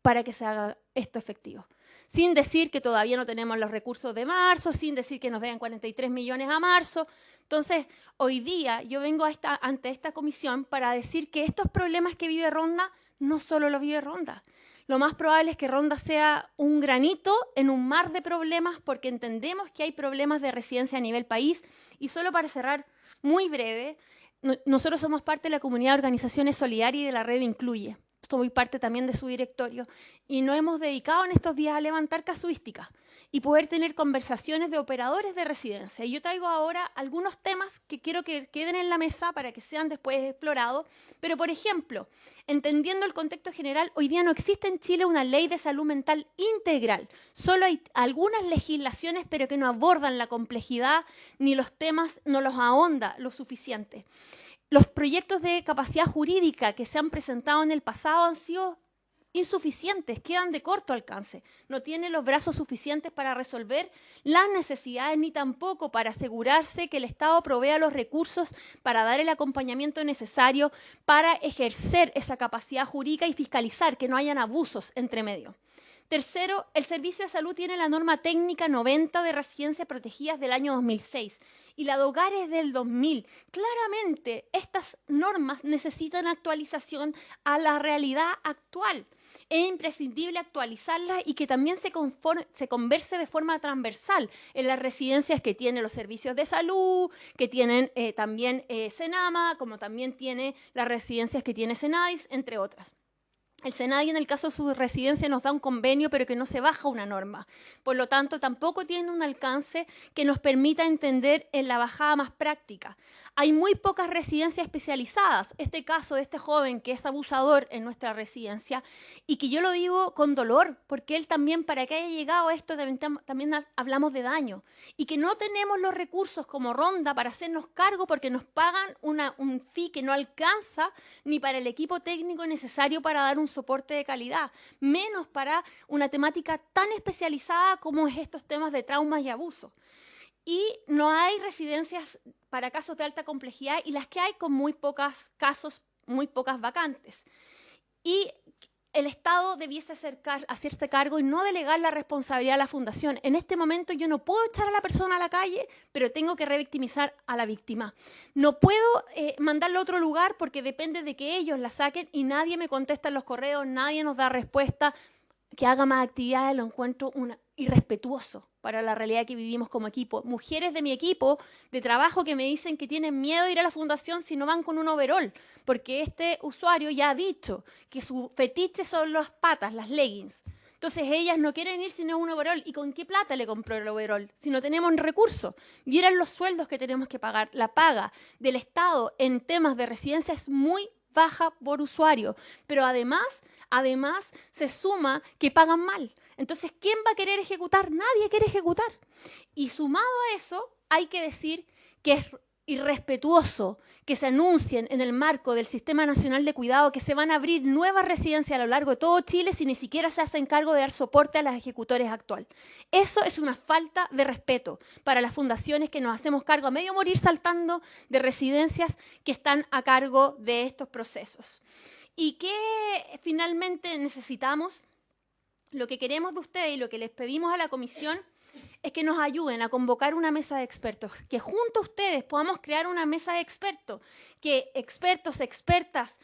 para que se haga esto efectivo. Sin decir que todavía no tenemos los recursos de marzo, sin decir que nos deben 43 millones a marzo. Entonces, hoy día yo vengo ante esta comisión para decir que estos problemas que vive Ronda no solo los vive Ronda, lo más probable es que Ronda sea un granito en un mar de problemas, porque entendemos que hay problemas de residencia a nivel país. Y solo para cerrar, muy breve, nosotros somos parte de la comunidad de organizaciones solidarias y de la red Incluye. Soy parte también de su directorio y nos hemos dedicado en estos días a levantar casuísticas y poder tener conversaciones de operadores de residencia. Y yo traigo ahora algunos temas que quiero que queden en la mesa para que sean después explorados. Pero, por ejemplo, entendiendo el contexto general, hoy día no existe en Chile una ley de salud mental integral. Solo hay algunas legislaciones, pero que no abordan la complejidad ni los temas, no los ahonda lo suficiente. Los proyectos de capacidad jurídica que se han presentado en el pasado han sido insuficientes, quedan de corto alcance. No tienen los brazos suficientes para resolver las necesidades ni tampoco para asegurarse que el Estado provea los recursos para dar el acompañamiento necesario para ejercer esa capacidad jurídica y fiscalizar que no hayan abusos entre medio. Tercero, el Servicio de Salud tiene la norma técnica 90 de residencias protegidas del año 2006 y la de hogares del 2000. Claramente, estas normas necesitan actualización a la realidad actual. Es imprescindible actualizarlas y que también se converse de forma transversal en las residencias que tienen los servicios de salud, que tienen también Senama, como también tiene las residencias que tiene Senadis, entre otras. El Senadi, en el caso de su residencia, nos da un convenio, pero que no se baja una norma. Por lo tanto, tampoco tiene un alcance que nos permita entender en la bajada más práctica. Hay muy pocas residencias especializadas. Este caso de este joven que es abusador en nuestra residencia, y que yo lo digo con dolor, porque él también, para que haya llegado a esto, también hablamos de daño. Y que no tenemos los recursos como Ronda para hacernos cargo, porque nos pagan un fee que no alcanza ni para el equipo técnico necesario para dar un soporte de calidad, menos para una temática tan especializada como es estos temas de traumas y abuso. Y no hay residencias para casos de alta complejidad, y las que hay con muy pocos casos, muy pocas vacantes. Y el Estado debiese hacerse cargo y no delegar la responsabilidad a la Fundación. En este momento yo no puedo echar a la persona a la calle, pero tengo que revictimizar a la víctima. No puedo mandarla a otro lugar porque depende de que ellos la saquen y nadie me contesta en los correos, nadie nos da respuesta. Que haga más actividades lo encuentro irrespetuoso para la realidad que vivimos como equipo. Mujeres de mi equipo de trabajo que me dicen que tienen miedo de ir a la fundación si no van con un overol, porque este usuario ya ha dicho que su fetiche son las patas, las leggings. Entonces ellas no quieren ir sin un overol. ¿Y con qué plata le compró el overol? Si no tenemos recursos. Vieran los sueldos que tenemos que pagar. La paga del Estado en temas de residencia es muy baja por usuario, pero además se suma que pagan mal. Entonces, ¿quién va a querer ejecutar? Nadie quiere ejecutar. Y sumado a eso, hay que decir que es irrespetuoso que se anuncien en el marco del Sistema Nacional de Cuidado que se van a abrir nuevas residencias a lo largo de todo Chile si ni siquiera se hacen cargo de dar soporte a los ejecutores actuales. Eso es una falta de respeto para las fundaciones que nos hacemos cargo a medio morir saltando de residencias que están a cargo de estos procesos. ¿Y qué finalmente necesitamos? Lo que queremos de ustedes y lo que les pedimos a la comisión es que nos ayuden a convocar una mesa de expertos, que junto a ustedes podamos crear una mesa de expertos, que expertos, expertas,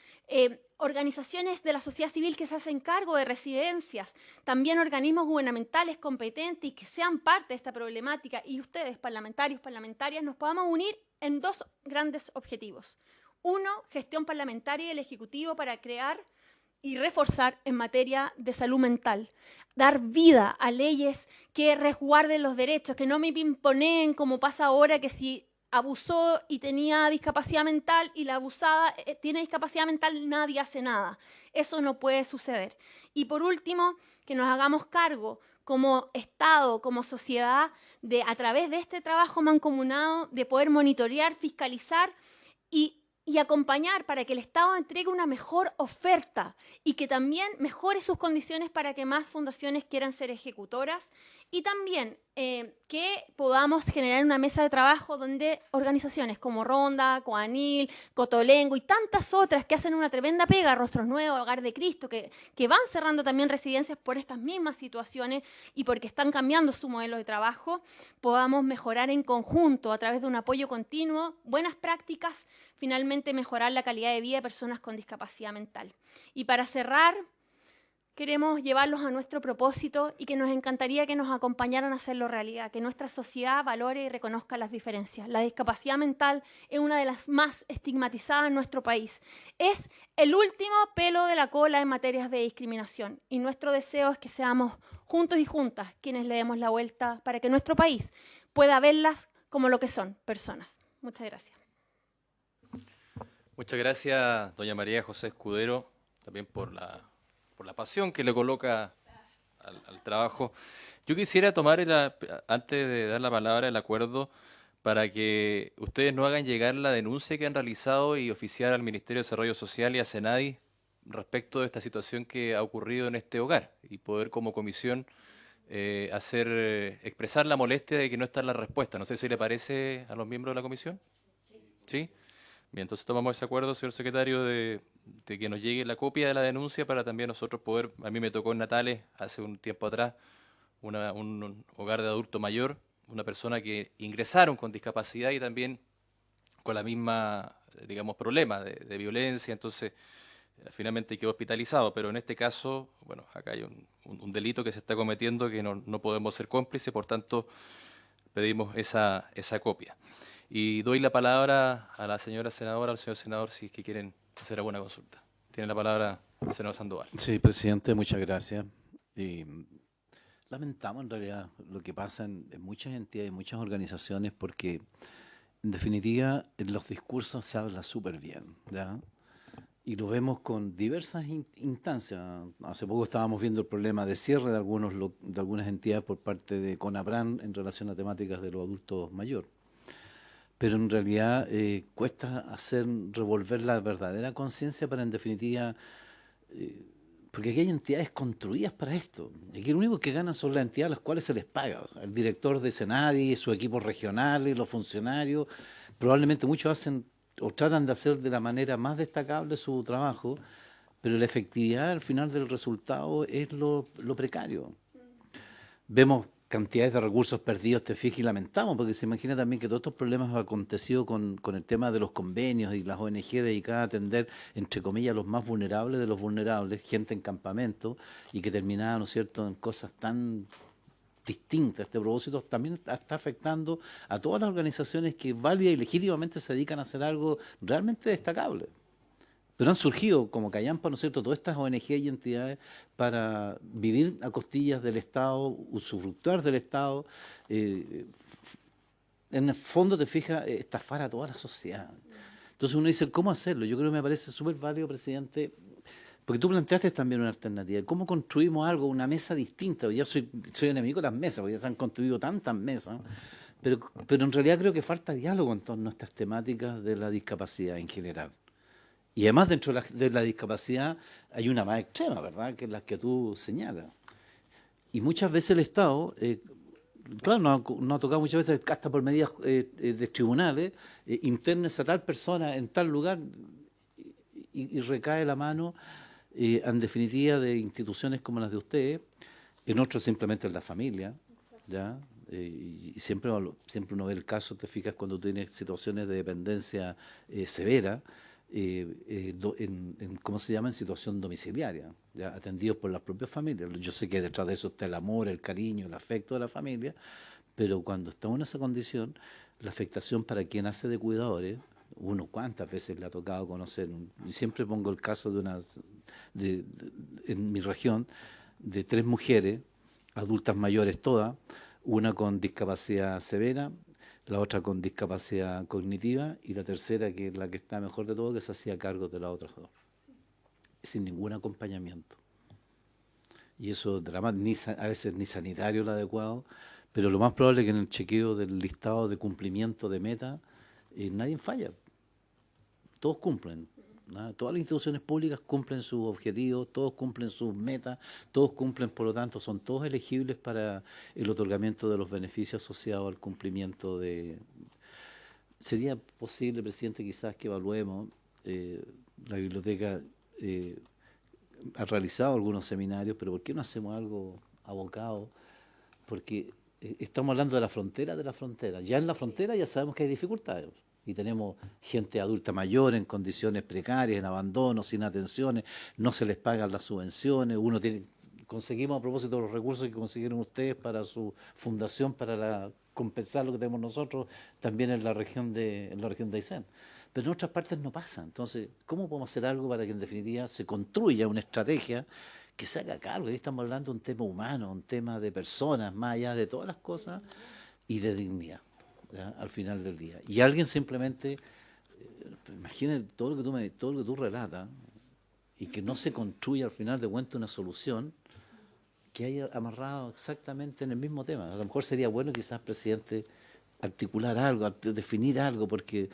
organizaciones de la sociedad civil que se hacen cargo de residencias, también organismos gubernamentales competentes y que sean parte de esta problemática, y ustedes, parlamentarios, parlamentarias, nos podamos unir en dos grandes objetivos. Uno, gestión parlamentaria del Ejecutivo para crear y reforzar en materia de salud mental. Dar vida a leyes que resguarden los derechos, que no me imponen como pasa ahora, que si abusó y tenía discapacidad mental y la abusada tiene discapacidad mental, nadie hace nada. Eso no puede suceder. Y por último, que nos hagamos cargo como Estado, como sociedad, de a través de este trabajo mancomunado, de poder monitorear, fiscalizar y acompañar para que el Estado entregue una mejor oferta y que también mejore sus condiciones para que más fundaciones quieran ser ejecutoras, y también que podamos generar una mesa de trabajo donde organizaciones como Ronda, Coanil, Cotolengo y tantas otras que hacen una tremenda pega, Rostros Nuevos, Hogar de Cristo, que van cerrando también residencias por estas mismas situaciones y porque están cambiando su modelo de trabajo, podamos mejorar en conjunto a través de un apoyo continuo, buenas prácticas, finalmente mejorar la calidad de vida de personas con discapacidad mental. Y para cerrar, queremos llevarlos a nuestro propósito y que nos encantaría que nos acompañaran a hacerlo realidad, que nuestra sociedad valore y reconozca las diferencias. La discapacidad mental es una de las más estigmatizadas en nuestro país. Es el último pelo de la cola en materias de discriminación y nuestro deseo es que seamos juntos y juntas quienes le demos la vuelta para que nuestro país pueda verlas como lo que son, personas. Muchas gracias. Muchas gracias, doña María José Escudero, también por la pasión que le coloca al trabajo. Yo quisiera tomar, antes de dar la palabra, el acuerdo para que ustedes nos hagan llegar la denuncia que han realizado y oficiar al Ministerio de Desarrollo Social y a Senadi respecto de esta situación que ha ocurrido en este hogar y poder como comisión expresar la molestia de que no está en la respuesta. No sé si le parece a los miembros de la comisión. ¿Sí? Bien, entonces tomamos ese acuerdo, señor secretario, de que nos llegue la copia de la denuncia para también nosotros poder, a mí me tocó en Natales, hace un tiempo atrás, un hogar de adulto mayor, una persona que ingresaron con discapacidad y también con la misma, digamos, problema de violencia, entonces finalmente quedó hospitalizado, pero en este caso, bueno, acá hay un delito que se está cometiendo que no podemos ser cómplices, por tanto pedimos esa copia. Y doy la palabra a la señora senadora, al señor senador, si es que quieren hacer alguna consulta. Tiene la palabra el senador Sandoval. Sí, presidente, muchas gracias. Lamentamos en realidad lo que pasa en muchas entidades, en muchas organizaciones, porque en definitiva en los discursos se habla súper bien, ¿ya? Y lo vemos con diversas instancias. Hace poco estábamos viendo el problema de cierre de algunas entidades por parte de CONAPRAN en relación a temáticas de los adultos mayores. Pero en realidad cuesta revolver la verdadera conciencia para en definitiva, porque aquí hay entidades construidas para esto. Y aquí lo único que ganan son las entidades a las cuales se les paga. O sea, el director de Senadi, su equipo regional, los funcionarios, probablemente muchos hacen o tratan de hacer de la manera más destacable su trabajo, pero la efectividad al final del resultado es lo precario. Vemos cantidades de recursos perdidos, te fijas, y lamentamos, porque se imagina también que todos estos problemas han acontecido con el tema de los convenios y las ONG dedicadas a atender, entre comillas, los más vulnerables de los vulnerables, gente en campamento, y que terminaba, ¿no es cierto?, en cosas tan distintas. Este propósito también está afectando a todas las organizaciones que válida y legítimamente se dedican a hacer algo realmente destacable. Pero han surgido como callampa, ¿no es cierto?, todas estas ONG y entidades para vivir a costillas del Estado, usufructuar del Estado, en el fondo, te fijas, estafar a toda la sociedad. Entonces uno dice, ¿cómo hacerlo? Yo creo que me parece súper válido, presidente, porque tú planteaste también una alternativa. ¿Cómo construimos algo, una mesa distinta? Yo soy enemigo de las mesas, porque ya se han construido tantas mesas, pero en realidad creo que falta diálogo en todas nuestras temáticas de la discapacidad en general. Y además dentro de la discapacidad hay una más extrema, ¿verdad?, que es la que tú señalas. Y muchas veces el Estado, claro, no ha tocado muchas veces hasta por medidas de tribunales, internes a tal persona en tal lugar y recae la mano, en definitiva, de instituciones como las de ustedes, en otros simplemente en la familia, ¿ya? Y siempre uno ve el caso, te fijas, cuando tienes situaciones de dependencia severa, ¿cómo se llama?, en situación domiciliaria, ¿ya?, atendidos por las propias familias. Yo sé que detrás de eso está el amor, el cariño, el afecto de la familia, pero cuando estamos en esa condición, la afectación para quien hace de cuidadores, uno cuántas veces le ha tocado conocer, y siempre pongo el caso en mi región, de 3 mujeres, adultas mayores todas, una con discapacidad severa, la otra con discapacidad cognitiva y la tercera, que es la que está mejor de todo, que se hacía cargo de las otras 2, sin ningún acompañamiento. Y eso a veces ni sanitario el adecuado, pero lo más probable es que en el chequeo del listado de cumplimiento de meta nadie falla, todos cumplen, ¿no? Todas las instituciones públicas cumplen sus objetivos, todos cumplen sus metas, todos cumplen, por lo tanto, son todos elegibles para el otorgamiento de los beneficios asociados al cumplimiento de... Sería posible, presidente, quizás que evaluemos, la biblioteca ha realizado algunos seminarios, pero ¿por qué no hacemos algo abocado? Porque estamos hablando de la frontera de la frontera. Ya en la frontera ya sabemos que hay dificultades. y tenemos gente adulta mayor en condiciones precarias, en abandono, sin atenciones, no se les pagan las subvenciones, conseguimos a propósito los recursos que consiguieron ustedes para su fundación, para compensar lo que tenemos nosotros, también en la región de Aysén. Pero en otras partes no pasa. Entonces, ¿cómo podemos hacer algo para que en definitiva se construya una estrategia que se haga cargo? Ahí estamos hablando de un tema humano, un tema de personas, más allá de todas las cosas, y de dignidad, ¿ya? Al final del día. Y alguien simplemente, imagine todo lo que tú relatas, y que no se construya al final de cuentas una solución que haya amarrado exactamente en el mismo tema. A lo mejor sería bueno quizás, presidente, articular algo, definir algo, porque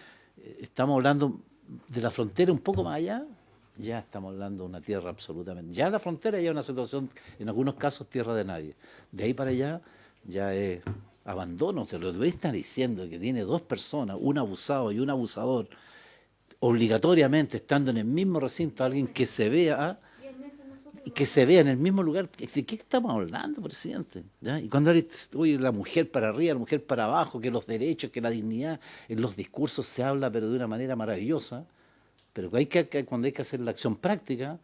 estamos hablando de la frontera un poco más allá, ya estamos hablando de una tierra absolutamente. Ya la frontera ya es una situación, en algunos casos, tierra de nadie. De ahí para allá ya es abandono. Se lo está diciendo que tiene dos personas, un abusado y un abusador, obligatoriamente estando en el mismo recinto, alguien que se vea en el mismo lugar. ¿De qué estamos hablando, presidente? ¿Ya? Y cuando oye, la mujer para arriba, la mujer para abajo, que los derechos, que la dignidad, en los discursos se habla, pero de una manera maravillosa, pero cuando hay que hacer la acción práctica,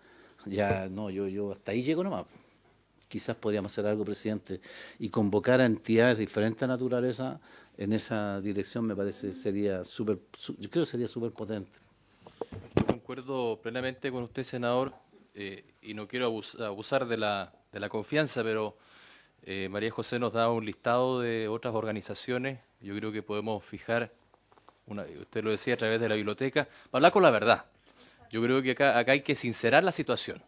ya no, yo hasta ahí llego nomás. Quizás podríamos hacer algo, presidente, y convocar a entidades de diferente naturaleza en esa dirección. Me parece yo creo que sería súper potente. Yo concuerdo plenamente con usted, senador, y no quiero abusar de la confianza, pero María José nos da un listado de otras organizaciones. Yo creo que podemos fijar, usted lo decía, a través de la biblioteca, para hablar con la verdad. Yo creo que acá hay que sincerar la situación,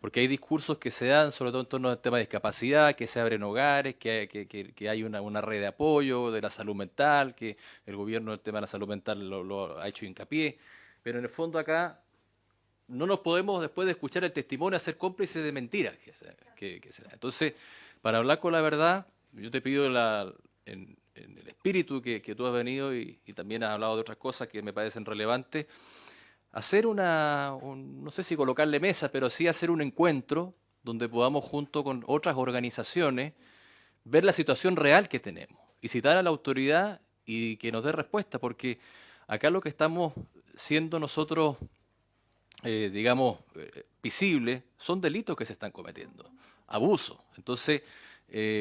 porque hay discursos que se dan, sobre todo en torno al tema de discapacidad, que se abren hogares, que hay una red de apoyo de la salud mental, que el gobierno el tema de la salud mental lo ha hecho hincapié, pero en el fondo acá no nos podemos, después de escuchar el testimonio, hacer cómplices de mentiras que se dan. Entonces, para hablar con la verdad, yo te pido en el espíritu que tú has venido y también has hablado de otras cosas que me parecen relevantes, hacer no sé si colocarle mesa, pero sí hacer un encuentro donde podamos, junto con otras organizaciones, ver la situación real que tenemos y citar a la autoridad y que nos dé respuesta, porque acá lo que estamos siendo nosotros, visibles, son delitos que se están cometiendo, abusos. Entonces,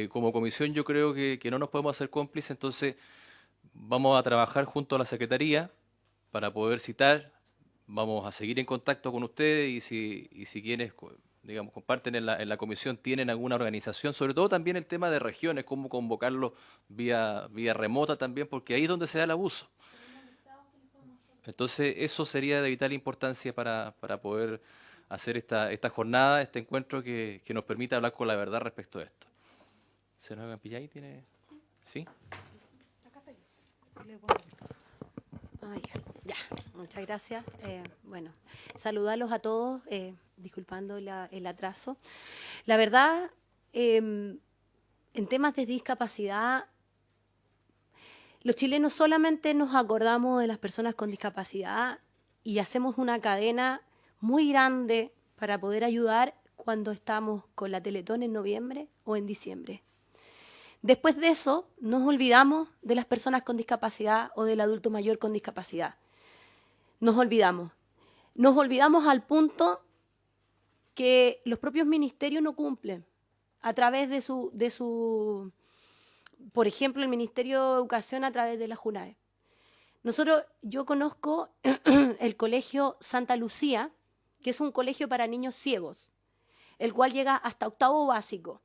como comisión yo creo que no nos podemos hacer cómplices, entonces vamos a trabajar junto a la Secretaría para poder citar. Vamos a seguir en contacto con ustedes y si quienes, digamos, comparten en la comisión, tienen alguna organización, sobre todo también el tema de regiones, cómo convocarlos vía remota también, porque ahí es donde se da el abuso. Entonces eso sería de vital importancia para poder hacer esta jornada, este encuentro que nos permita hablar con la verdad respecto a esto. ¿Senadora Campillay tiene? ¿Sí? Acá estoy. Ya, muchas gracias. Bueno, saludarlos a todos, disculpando el atraso. La verdad, en temas de discapacidad, los chilenos solamente nos acordamos de las personas con discapacidad y hacemos una cadena muy grande para poder ayudar cuando estamos con la Teletón en noviembre o en diciembre. Después de eso, nos olvidamos de las personas con discapacidad o del adulto mayor con discapacidad. Nos olvidamos. Nos olvidamos al punto que los propios ministerios no cumplen a través de su por ejemplo, el Ministerio de Educación a través de la JUNAE. Yo conozco el Colegio Santa Lucía, que es un colegio para niños ciegos, el cual llega hasta octavo básico,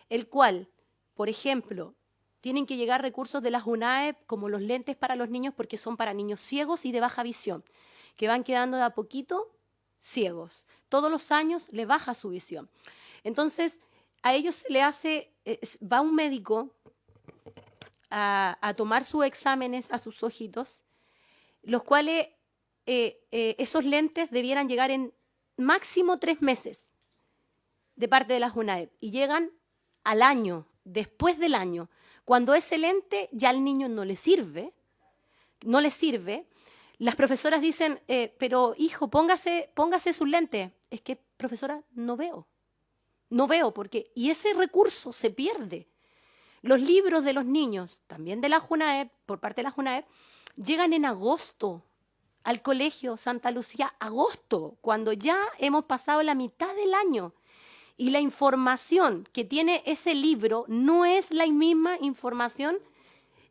el cual, por ejemplo, tienen que llegar recursos de la JUNAE como los lentes para los niños porque son para niños ciegos y de baja visión, que van quedando de a poquito ciegos. Todos los años le baja su visión. Entonces, a ellos se le hace, va un médico a tomar sus exámenes a sus ojitos, los cuales esos lentes debieran llegar en máximo 3 meses de parte de la JUNAEP y llegan al año, después del año, cuando ese lente ya al niño no le sirve, las profesoras dicen, pero hijo, póngase sus lentes. Es que, profesora, no veo porque, y ese recurso se pierde. Los libros de los niños, también de la JUNAEP, por parte de la JUNAEP, llegan en agosto al colegio Santa Lucía, agosto, cuando ya hemos pasado la mitad del año. Y la información que tiene ese libro no es la misma información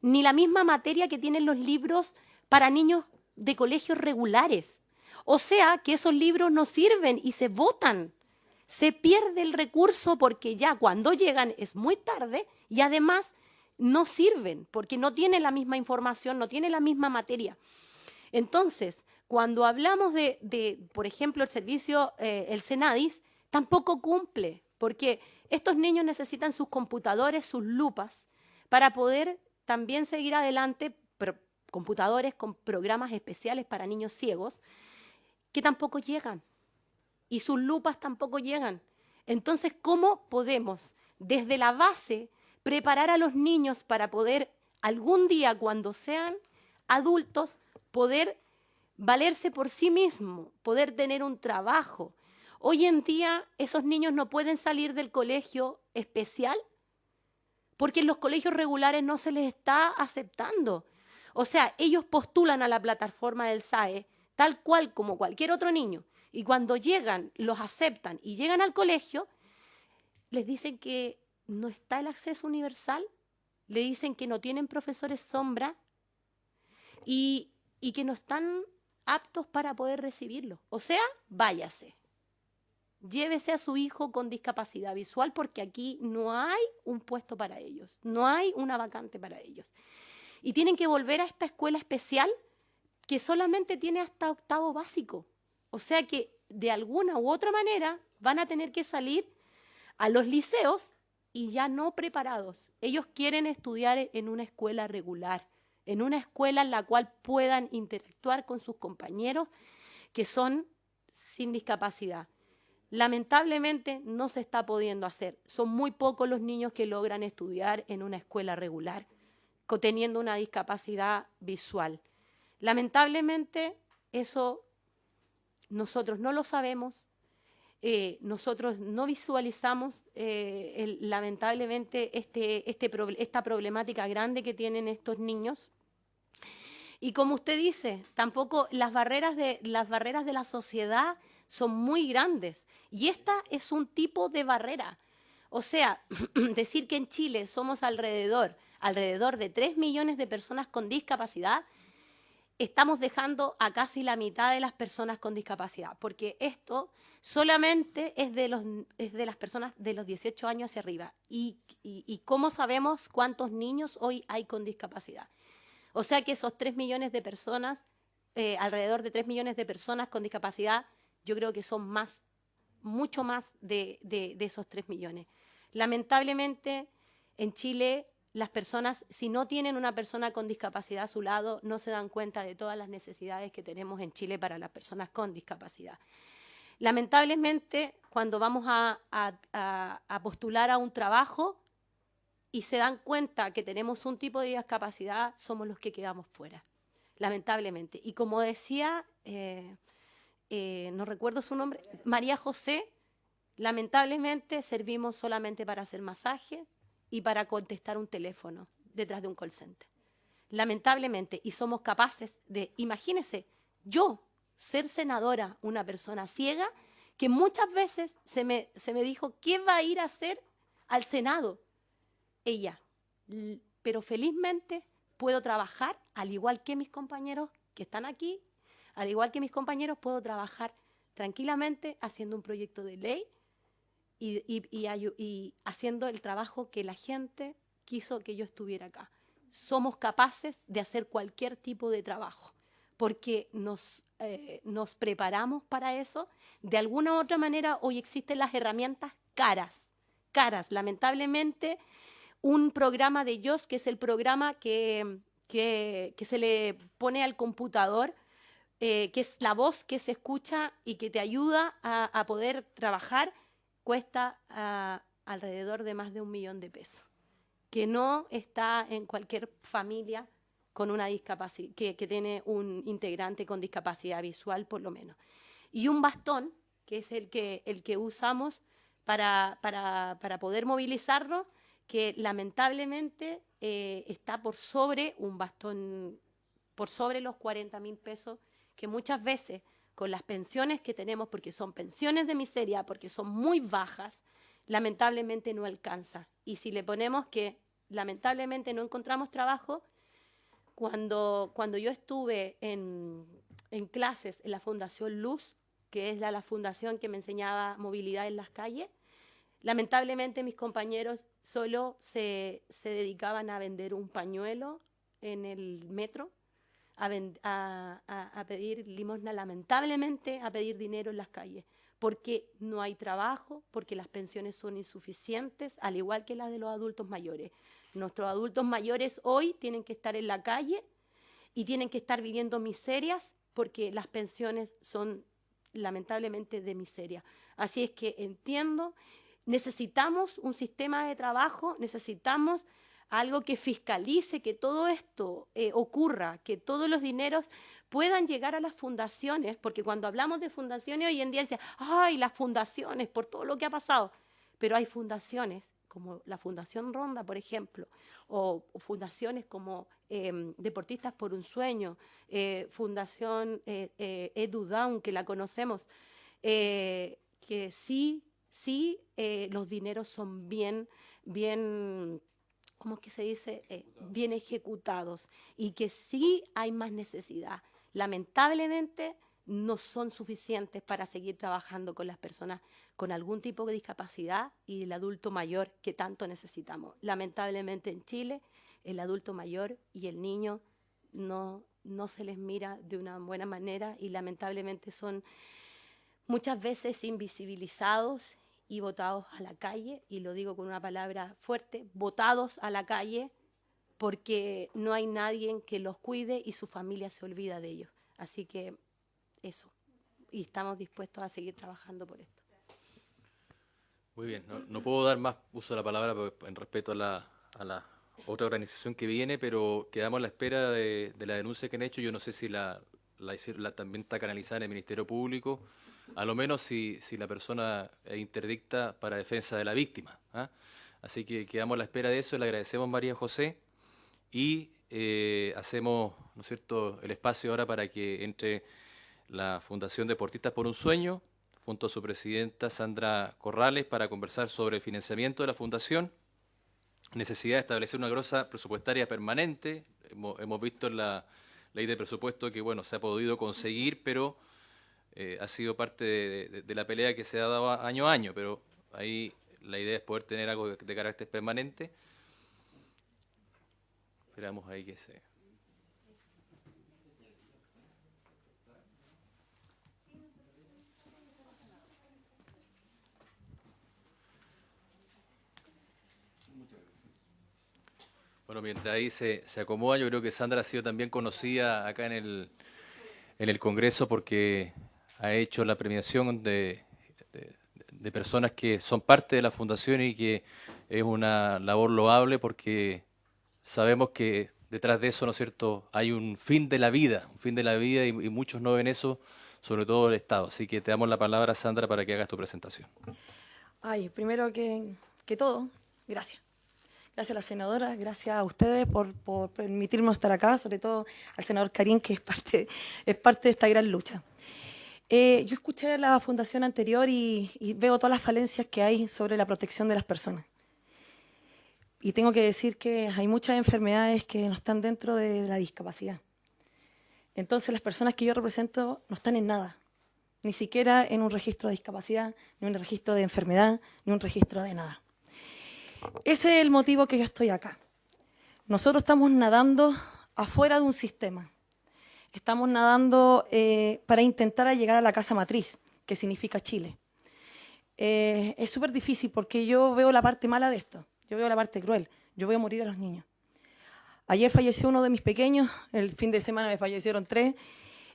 ni la misma materia que tienen los libros para niños de colegios regulares. O sea que esos libros no sirven y se botan. Se pierde el recurso porque ya cuando llegan es muy tarde y además no sirven porque no tienen la misma información, no tienen la misma materia. Entonces, cuando hablamos de por ejemplo, el servicio, el Senadis, tampoco cumple, porque estos niños necesitan sus computadores, sus lupas, para poder también seguir adelante, computadores con programas especiales para niños ciegos, que tampoco llegan, y sus lupas tampoco llegan. Entonces, ¿cómo podemos, desde la base, preparar a los niños para poder algún día, cuando sean adultos, poder valerse por sí mismos, poder tener un trabajo? Hoy en día esos niños no pueden salir del colegio especial porque en los colegios regulares no se les está aceptando. O sea, ellos postulan a la plataforma del SAE tal cual como cualquier otro niño y cuando llegan, los aceptan y llegan al colegio, les dicen que no está el acceso universal, le dicen que no tienen profesores sombra y que no están aptos para poder recibirlo. O sea, váyase. Llévese a su hijo con discapacidad visual porque aquí no hay un puesto para ellos, no hay una vacante para ellos. Y tienen que volver a esta escuela especial que solamente tiene hasta octavo básico. O sea que de alguna u otra manera van a tener que salir a los liceos y ya no preparados. Ellos quieren estudiar en una escuela regular, en una escuela en la cual puedan interactuar con sus compañeros que son sin discapacidad. Lamentablemente no se está pudiendo hacer. Son muy pocos los niños que logran estudiar en una escuela regular, teniendo una discapacidad visual. Lamentablemente eso nosotros no lo sabemos, nosotros no visualizamos lamentablemente esta problemática grande que tienen estos niños. Y como usted dice, tampoco las barreras de la sociedad son muy grandes. Y esta es un tipo de barrera. O sea, decir que en Chile somos alrededor de 3 millones de personas con discapacidad, estamos dejando a casi la mitad de las personas con discapacidad, porque esto solamente es de las personas de los 18 años hacia arriba. ¿Y cómo sabemos cuántos niños hoy hay con discapacidad? O sea que esos 3 millones de personas, alrededor de 3 millones de personas con discapacidad, yo creo que son más, mucho más de esos 3 millones. Lamentablemente, en Chile, las personas, si no tienen una persona con discapacidad a su lado, no se dan cuenta de todas las necesidades que tenemos en Chile para las personas con discapacidad. Lamentablemente, cuando vamos a postular a un trabajo y se dan cuenta que tenemos un tipo de discapacidad, somos los que quedamos fuera, lamentablemente. Y como decía, no recuerdo su nombre, María José, lamentablemente servimos solamente para hacer masaje y para contestar un teléfono detrás de un call center. Lamentablemente, y somos capaces de, imagínense, yo ser senadora, una persona ciega, que muchas veces se me dijo, ¿qué va a ir a hacer al Senado? Ella. Pero felizmente puedo trabajar, al igual que mis compañeros que están aquí, al igual que mis compañeros, puedo trabajar tranquilamente haciendo un proyecto de ley y haciendo el trabajo que la gente quiso que yo estuviera acá. Somos capaces de hacer cualquier tipo de trabajo, porque nos preparamos para eso. De alguna u otra manera, hoy existen las herramientas caras. Lamentablemente, un programa de YOS, que es el programa que se le pone al computador, que es la voz que se escucha y que te ayuda a poder trabajar, cuesta alrededor de más de 1 millón de pesos, que no está en cualquier familia con una discapacidad, que tiene un integrante con discapacidad visual por lo menos. Y un bastón, que es el que usamos para poder movilizarlo, que lamentablemente está por sobre un bastón, por sobre los 40.000 pesos, que muchas veces con las pensiones que tenemos, porque son pensiones de miseria, porque son muy bajas, lamentablemente no alcanza. Y si le ponemos que lamentablemente no encontramos trabajo, cuando yo estuve en clases en la Fundación Luz, que es la fundación que me enseñaba movilidad en las calles, lamentablemente mis compañeros solo se dedicaban a vender un pañuelo en el metro, a pedir limosna, lamentablemente a pedir dinero en las calles, porque no hay trabajo, porque las pensiones son insuficientes, al igual que las de los adultos mayores. Nuestros adultos mayores hoy tienen que estar en la calle y tienen que estar viviendo miserias porque las pensiones son lamentablemente de miseria. Así es que entiendo, necesitamos un sistema de trabajo, necesitamos algo que fiscalice que todo esto ocurra, que todos los dineros puedan llegar a las fundaciones, porque cuando hablamos de fundaciones hoy en día dicen, ¡ay, las fundaciones por todo lo que ha pasado! Pero hay fundaciones como la Fundación Ronda, por ejemplo, o fundaciones como Deportistas por un Sueño, Fundación Edu Down, que la conocemos, que sí, los dineros son bien, ¿cómo es que se dice? Bien ejecutados, y que sí hay más necesidad. Lamentablemente no son suficientes para seguir trabajando con las personas con algún tipo de discapacidad y el adulto mayor que tanto necesitamos. Lamentablemente en Chile el adulto mayor y el niño no se les mira de una buena manera y lamentablemente son muchas veces invisibilizados y botados a la calle, y lo digo con una palabra fuerte, botados a la calle porque no hay nadie que los cuide y su familia se olvida de ellos. Así que eso, y estamos dispuestos a seguir trabajando por esto. Muy bien, no puedo dar más uso de la palabra en respeto a la otra organización que viene, pero quedamos a la espera de la denuncia que han hecho. Yo no sé si la también está canalizada en el Ministerio Público, a lo menos si la persona es interdicta para defensa de la víctima, ¿ah? Así que quedamos a la espera de eso. Le agradecemos, María José, y hacemos, ¿no es cierto?, el espacio ahora para que entre la Fundación Deportistas por un Sueño, junto a su presidenta Sandra Corrales, para conversar sobre el financiamiento de la fundación, necesidad de establecer una grosa presupuestaria permanente. Hemos visto en la ley de presupuesto que, bueno, se ha podido conseguir, pero ha sido parte de la pelea que se ha dado año a año, pero ahí la idea es poder tener algo de carácter permanente. Esperamos ahí que se... Bueno, mientras ahí se acomoda, yo creo que Sandra ha sido también conocida acá en el Congreso porque ha hecho la premiación de personas que son parte de la Fundación, y que es una labor loable porque sabemos que detrás de eso, ¿no es cierto?, hay un fin de la vida, y muchos no ven eso, sobre todo el Estado. Así que te damos la palabra, Sandra, para que hagas tu presentación. Ay, primero que todo, gracias. Gracias a la senadora, gracias a ustedes por permitirnos estar acá, sobre todo al senador Karim, que es parte de esta gran lucha. Yo escuché la fundación anterior y veo todas las falencias que hay sobre la protección de las personas. Y tengo que decir que hay muchas enfermedades que no están dentro de la discapacidad. Entonces las personas que yo represento no están en nada, ni siquiera en un registro de discapacidad, ni un registro de enfermedad, ni un registro de nada. Ese es el motivo que yo estoy acá. Nosotros estamos nadando afuera de un sistema. Estamos nadando para intentar llegar a la casa matriz, que significa Chile. Es súper difícil porque yo veo la parte mala de esto. Yo veo la parte cruel. Yo veo morir a los niños. Ayer falleció uno de mis pequeños, el fin de semana me fallecieron 3.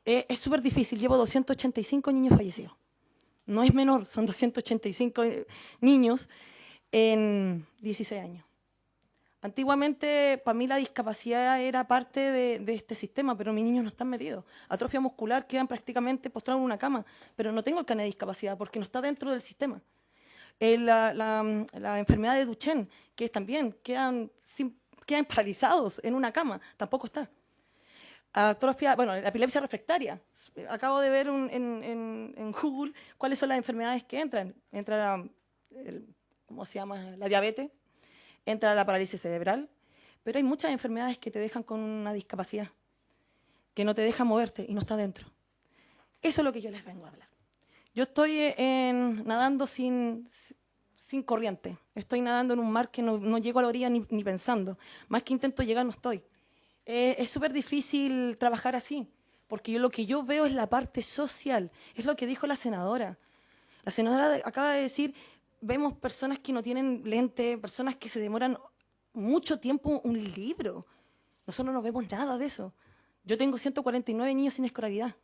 Es súper difícil. Llevo 285 niños fallecidos. No es menor, son 285 niños en 16 años. Antiguamente, para mí la discapacidad era parte de este sistema, pero mis niños no están metidos. Atrofia muscular, quedan prácticamente postrados en una cama, pero no tengo el carnet de discapacidad porque no está dentro del sistema. La enfermedad de Duchenne, que también quedan paralizados en una cama, tampoco está. Atrofia, bueno, la epilepsia refractaria. Acabo de ver en Google cuáles son las enfermedades que entran. Entra ¿cómo se llama? La diabetes, entra la parálisis cerebral, pero hay muchas enfermedades que te dejan con una discapacidad, que no te dejan moverte y no está dentro. Eso es lo que yo les vengo a hablar. Yo estoy nadando sin corriente. Estoy nadando en un mar que no llego a la orilla ni pensando. Más que intento llegar, no estoy. Es súper difícil trabajar así, porque lo que yo veo es la parte social. Es lo que dijo la senadora. La senadora acaba de decir, vemos personas que no tienen lente, personas que se demoran mucho tiempo un libro. Nosotros no vemos nada de eso. Yo tengo 149 niños sin escolaridad,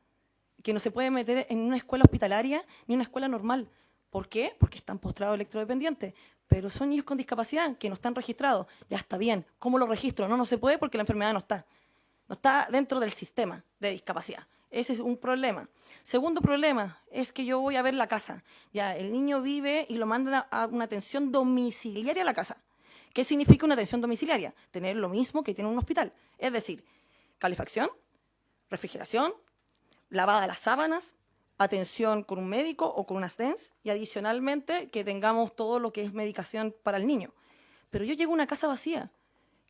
que no se pueden meter en una escuela hospitalaria ni una escuela normal. ¿Por qué? Porque están postrados electrodependientes. Pero son niños con discapacidad que no están registrados. Ya está bien. ¿Cómo lo registro? No se puede porque la enfermedad no está. No está dentro del sistema de discapacidad. Ese es un problema. Segundo problema es que yo voy a ver la casa. Ya el niño vive y lo mandan a una atención domiciliaria a la casa. ¿Qué significa una atención domiciliaria? Tener lo mismo que tiene un hospital. Es decir, calefacción, refrigeración, lavada las sábanas, atención con un médico o con una STENS y adicionalmente que tengamos todo lo que es medicación para el niño. Pero yo llego a una casa vacía,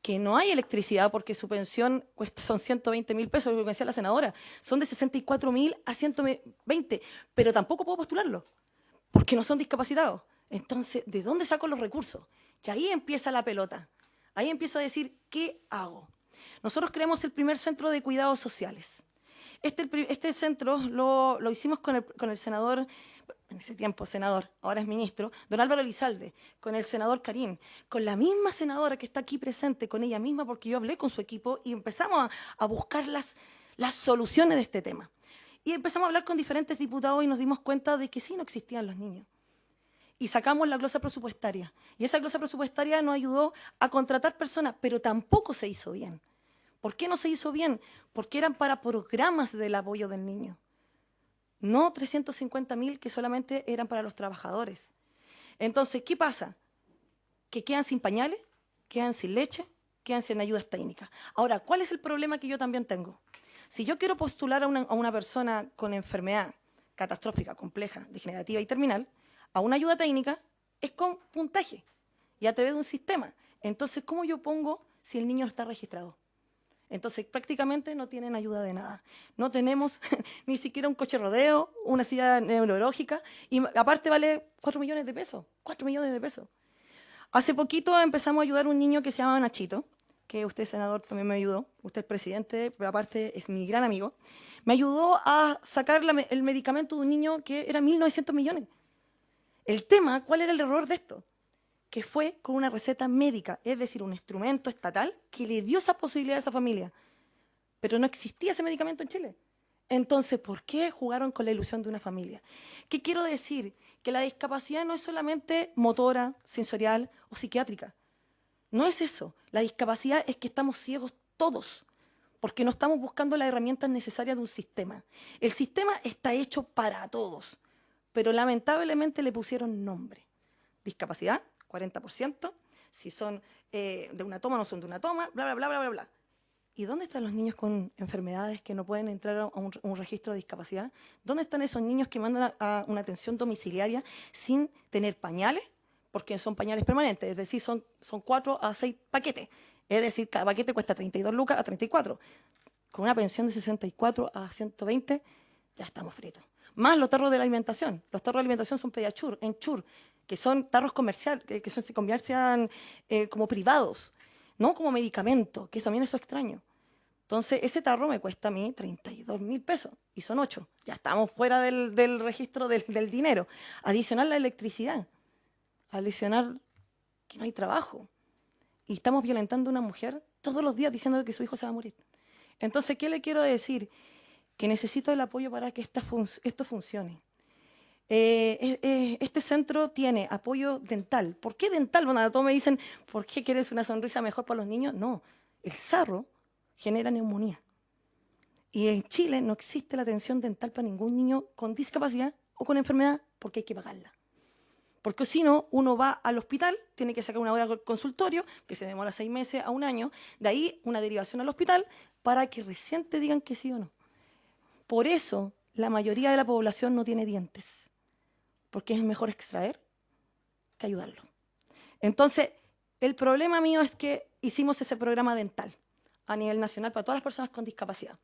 que no hay electricidad porque su pensión son 120.000 pesos, lo que decía la senadora. Son de 64.000 a 120, pero tampoco puedo postularlo porque no son discapacitados. Entonces, ¿de dónde saco los recursos? Y ahí empieza la pelota. Ahí empiezo a decir, ¿qué hago? Nosotros creamos el primer centro de cuidados sociales. Este centro lo hicimos con el senador, en ese tiempo senador, ahora es ministro, don Álvaro Elizalde, con el senador Karim, con la misma senadora que está aquí presente, con ella misma, porque yo hablé con su equipo y empezamos a buscar las soluciones de este tema. Y empezamos a hablar con diferentes diputados y nos dimos cuenta de que sí, no existían los niños. Y sacamos la glosa presupuestaria. Y esa glosa presupuestaria nos ayudó a contratar personas, pero tampoco se hizo bien. ¿Por qué no se hizo bien? Porque eran para programas del apoyo del niño. No 350.000 que solamente eran para los trabajadores. Entonces, ¿qué pasa? Que quedan sin pañales, quedan sin leche, quedan sin ayudas técnicas. Ahora, ¿cuál es el problema que yo también tengo? Si yo quiero postular a una persona con enfermedad catastrófica, compleja, degenerativa y terminal, a una ayuda técnica, es con puntaje y a través de un sistema. Entonces, ¿cómo yo pongo si el niño no está registrado? Entonces, prácticamente no tienen ayuda de nada. No tenemos ni siquiera un coche rodeo, una silla neurológica, y aparte vale 4 millones de pesos. 4 millones de pesos. Hace poquito empezamos a ayudar a un niño que se llama Nachito, que usted, senador, también me ayudó. Usted es presidente, pero aparte es mi gran amigo. Me ayudó a sacar el medicamento de un niño que era 1.900 millones. El tema, ¿cuál era el error de esto? Que fue con una receta médica, es decir, un instrumento estatal que le dio esa posibilidad a esa familia. Pero no existía ese medicamento en Chile. Entonces, ¿por qué jugaron con la ilusión de una familia? ¿Qué quiero decir? Que la discapacidad no es solamente motora, sensorial o psiquiátrica. No es eso. La discapacidad es que estamos ciegos todos, porque no estamos buscando las herramientas necesarias de un sistema. El sistema está hecho para todos, pero lamentablemente le pusieron nombre. Discapacidad, 40%, si son de una toma, no son de una toma, bla, bla, bla, bla, bla, bla. ¿Y dónde están los niños con enfermedades que no pueden entrar a un registro de discapacidad? ¿Dónde están esos niños que mandan a una atención domiciliaria sin tener pañales? Porque son pañales permanentes, es decir, son 4 a 6 paquetes. Es decir, cada paquete cuesta 32 lucas a 34. Con una pensión de 64 a 120, ya estamos fritos. Más los tarros de la alimentación. Los tarros de alimentación son Pediachur, Enchur, que son tarros comerciales, que se comercian como privados, no como medicamento, que también eso es extraño. Entonces, ese tarro me cuesta a mí 32.000 pesos, y son 8. Ya estamos fuera del registro del dinero. Adicional la electricidad, adicional que no hay trabajo. Y estamos violentando a una mujer todos los días diciendo que su hijo se va a morir. Entonces, ¿qué le quiero decir? Que necesito el apoyo para que esto funcione. Este centro tiene apoyo dental. ¿Por qué dental? Bueno, todos me dicen, ¿por qué quieres una sonrisa mejor para los niños? No, el sarro genera neumonía. Y en Chile no existe la atención dental para ningún niño con discapacidad o con enfermedad porque hay que pagarla. Porque si no, uno va al hospital, tiene que sacar una hora de consultorio, que se demora 6 meses a un año, de ahí una derivación al hospital, para que recién te digan que sí o no. Por eso, la mayoría de la población no tiene dientes, porque es mejor extraer que ayudarlo. Entonces, el problema mío es que hicimos ese programa dental a nivel nacional para todas las personas con discapacidad.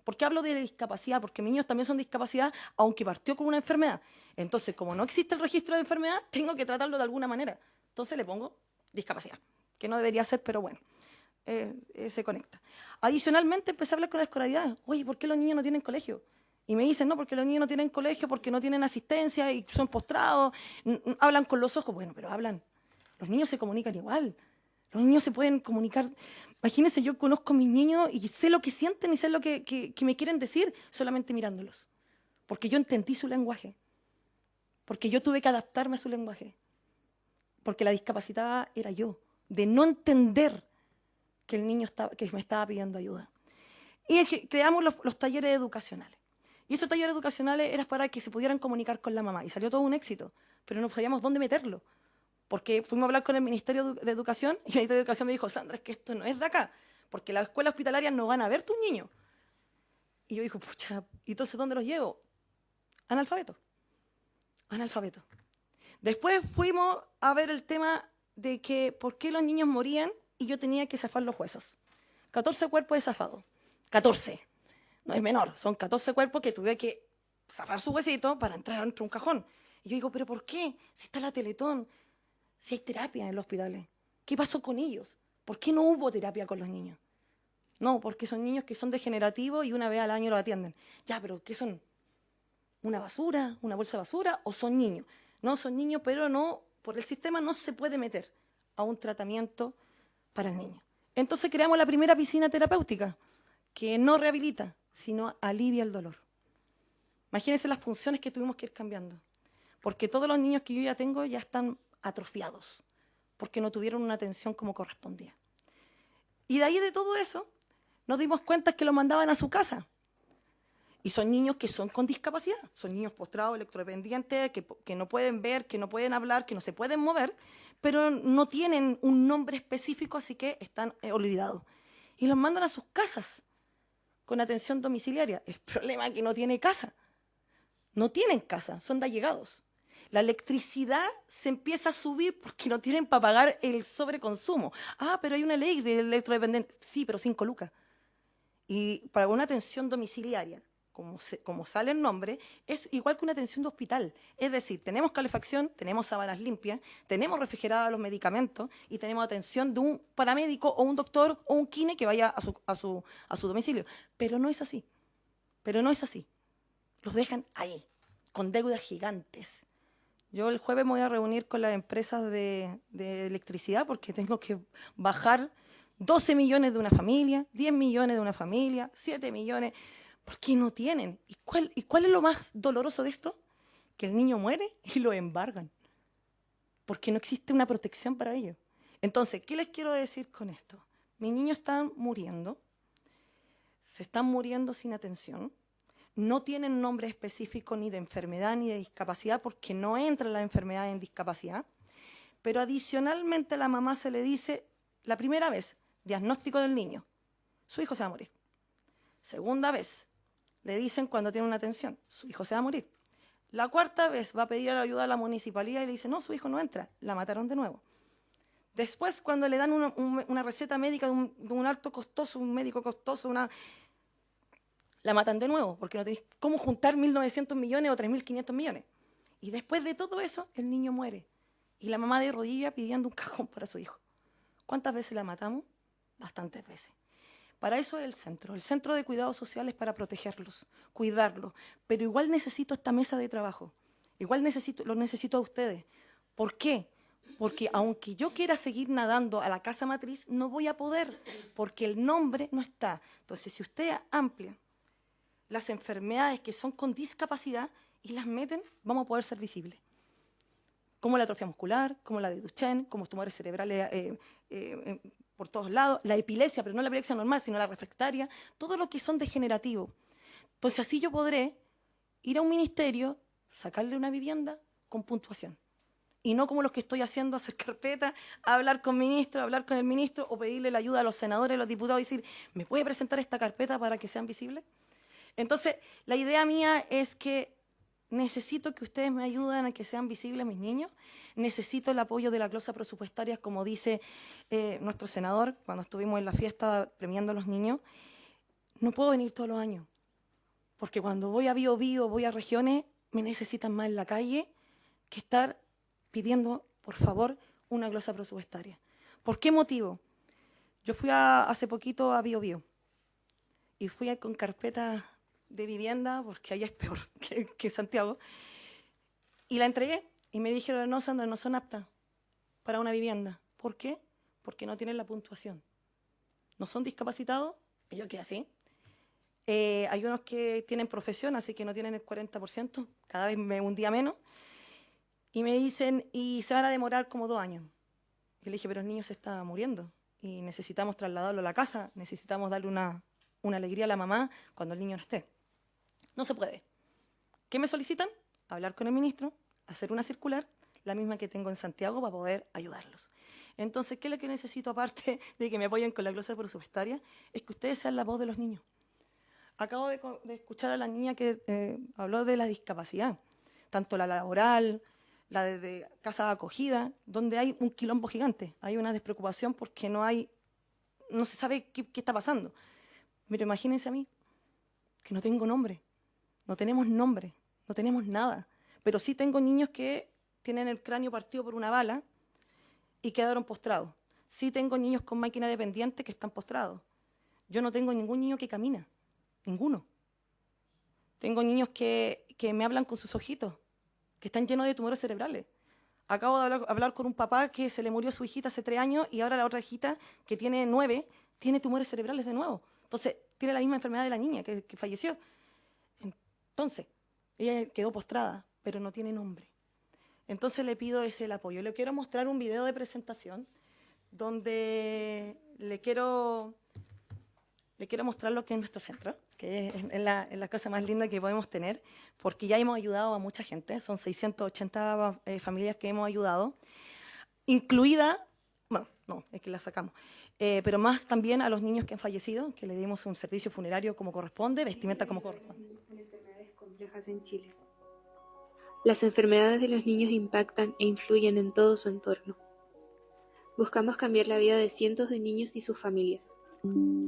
¿Por qué hablo de discapacidad? Porque mis niños también son discapacidad, aunque partió con una enfermedad. Entonces, como no existe el registro de enfermedad, tengo que tratarlo de alguna manera. Entonces le pongo discapacidad, que no debería ser, pero bueno, se conecta. Adicionalmente, empecé a hablar con la escolaridad. Oye, ¿por qué los niños no tienen colegio? Y me dicen, no, porque los niños no tienen colegio, porque no tienen asistencia y son postrados, hablan con los ojos. Bueno, pero hablan. Los niños se comunican igual. Los niños se pueden comunicar. Imagínense, yo conozco a mis niños y sé lo que sienten y sé lo que me quieren decir solamente mirándolos. Porque yo entendí su lenguaje. Porque yo tuve que adaptarme a su lenguaje. Porque la discapacitada era yo, de no entender que el niño que me estaba pidiendo ayuda. Y creamos los talleres educacionales. Y esos talleres educacionales eran para que se pudieran comunicar con la mamá. Y salió todo un éxito, pero no sabíamos dónde meterlo. Porque fuimos a hablar con el Ministerio de Educación y el Ministerio de Educación me dijo, Sandra, es que esto no es de acá, porque las escuelas hospitalarias no van a ver tus niños. Y yo dije, pucha, ¿y entonces dónde los llevo? Analfabetos. Analfabetos. Después fuimos a ver el tema de que por qué los niños morían y yo tenía que zafar los huesos. 14 cuerpos de zafado. 14. No es menor, son 14 cuerpos que tuve que zafar su huesito para entrar dentro de un cajón. Y yo digo, ¿pero por qué? Si está la Teletón, si hay terapia en los hospitales. ¿Qué pasó con ellos? ¿Por qué no hubo terapia con los niños? No, porque son niños que son degenerativos y una vez al año los atienden. Ya, pero ¿qué son? ¿Una basura? ¿Una bolsa de basura? ¿O son niños? No, son niños, pero no, por el sistema no se puede meter a un tratamiento para el niño. Entonces creamos la primera piscina terapéutica, que no rehabilita, sino alivia el dolor. Imagínense las funciones que tuvimos que ir cambiando. Porque todos los niños que yo ya tengo ya están atrofiados, porque no tuvieron una atención como correspondía. Y de ahí de todo eso, nos dimos cuenta que lo mandaban a su casa. Y son niños que son con discapacidad, son niños postrados, electrodependientes, que no pueden ver, que no pueden hablar, que no se pueden mover, pero no tienen un nombre específico, así que están olvidados. Y los mandan a sus casas con atención domiciliaria. El problema es que no tiene casa. No tienen casa, son de allegados. La electricidad se empieza a subir porque no tienen para pagar el sobreconsumo. Ah, pero hay una ley de electrodependiente. Sí, pero 5 lucas. Y para una atención domiciliaria, como sale el nombre, es igual que una atención de hospital. Es decir, tenemos calefacción, tenemos sábanas limpias, tenemos refrigerados los medicamentos y tenemos atención de un paramédico o un doctor o un kine que vaya a su domicilio. Pero no es así. Pero no es así. Los dejan ahí, con deudas gigantes. Yo el jueves me voy a reunir con las empresas de electricidad porque tengo que bajar 12 millones de una familia, 10 millones de una familia, 7 millones, porque no tienen. ¿Y cuál es lo más doloroso de esto? Que el niño muere y lo embargan, porque no existe una protección para ellos. Entonces, ¿qué les quiero decir con esto? Mis niños están muriendo, se están muriendo sin atención, no tienen nombre específico ni de enfermedad ni de discapacidad porque no entra la enfermedad en discapacidad, pero adicionalmente a la mamá se le dice, la primera vez, diagnóstico del niño, su hijo se va a morir. Segunda vez, le dicen cuando tiene una atención, su hijo se va a morir. La cuarta vez va a pedir ayuda a la municipalidad y le dice, no, su hijo no entra, la mataron de nuevo. Después, cuando le dan una receta médica de un alto costoso, un médico costoso, la matan de nuevo, porque no tenéis cómo juntar 1.900 millones o 3.500 millones. Y después de todo eso, el niño muere. Y la mamá de rodilla pidiendo un cajón para su hijo. ¿Cuántas veces la matamos? Bastantes veces. Para eso es el centro de cuidados sociales para protegerlos, cuidarlos. Pero igual necesito esta mesa de trabajo. Igual lo necesito a ustedes. ¿Por qué? Porque aunque yo quiera seguir nadando a la casa matriz, no voy a poder, porque el nombre no está. Entonces, si usted amplia las enfermedades que son con discapacidad y las meten, vamos a poder ser visibles. Como la atrofia muscular, como la de Duchenne, como tumores cerebrales por todos lados, la epilepsia, pero no la epilepsia normal, sino la refractaria, todo lo que son degenerativos. Entonces así yo podré ir a un ministerio, sacarle una vivienda con puntuación. y no como los que estoy haciendo, hacer carpeta, hablar con ministros, hablar con el ministro o pedirle la ayuda a los senadores, a los diputados y decir, ¿me puede presentar esta carpeta para que sean visibles? Entonces, la idea mía es que necesito que ustedes me ayuden a que sean visibles mis niños, necesito el apoyo de la glosa presupuestaria, como dice nuestro senador cuando estuvimos en la fiesta premiando a los niños. No puedo venir todos los años, porque cuando voy a Bío Bío, voy a regiones, me necesitan más en la calle que estar pidiendo, por favor, una glosa presupuestaria. ¿Por qué motivo? Yo fui hace poquito a Bío Bío y fui con carpeta de vivienda, porque allá es peor que Santiago, y la entregué y me dijeron, no, Sandra, no son aptas para una vivienda. ¿Por qué? Porque no tienen la puntuación. No son discapacitados, y yo quedé así. Hay unos que tienen profesión, así que no tienen el 40%, cada vez un día menos, y me dicen, y se van a demorar como 2 años. Yo le dije, pero el niño se está muriendo y necesitamos trasladarlo a la casa, necesitamos darle una alegría a la mamá cuando el niño no esté. No se puede. ¿Qué me solicitan? Hablar con el ministro, hacer una circular, la misma que tengo en Santiago, para poder ayudarlos. Entonces, ¿qué es lo que necesito aparte de que me apoyen con la glosa presupuestaria? Es que ustedes sean la voz de los niños. Acabo de escuchar a la niña que habló de la discapacidad, tanto la laboral, la de casa de acogida, donde hay un quilombo gigante. Hay una despreocupación porque no se sabe qué está pasando. Pero imagínense a mí, que no tengo nombre. No tenemos nombre, no tenemos nada. Pero sí tengo niños que tienen el cráneo partido por una bala y quedaron postrados. Sí tengo niños con máquina dependiente que están postrados. Yo no tengo ningún niño que camina, ninguno. Tengo niños que me hablan con sus ojitos, que están llenos de tumores cerebrales. Acabo de hablar con un papá que se le murió su hijita hace 3 años y ahora la otra hijita, que tiene 9, tiene tumores cerebrales de nuevo. Entonces, tiene la misma enfermedad de la niña que falleció. Entonces, ella quedó postrada, pero no tiene nombre. Entonces le pido el apoyo. Le quiero mostrar un video de presentación donde le quiero mostrar lo que es nuestro centro, que es la cosa más linda que podemos tener, porque ya hemos ayudado a mucha gente, son 680 familias que hemos ayudado, incluida, bueno, no, es que la sacamos, pero más también a los niños que han fallecido, que le dimos un servicio funerario como corresponde, vestimenta como corresponde. En enfermedades complejas en Chile. Las enfermedades de los niños impactan e influyen en todo su entorno. Buscamos cambiar la vida de cientos de niños y sus familias.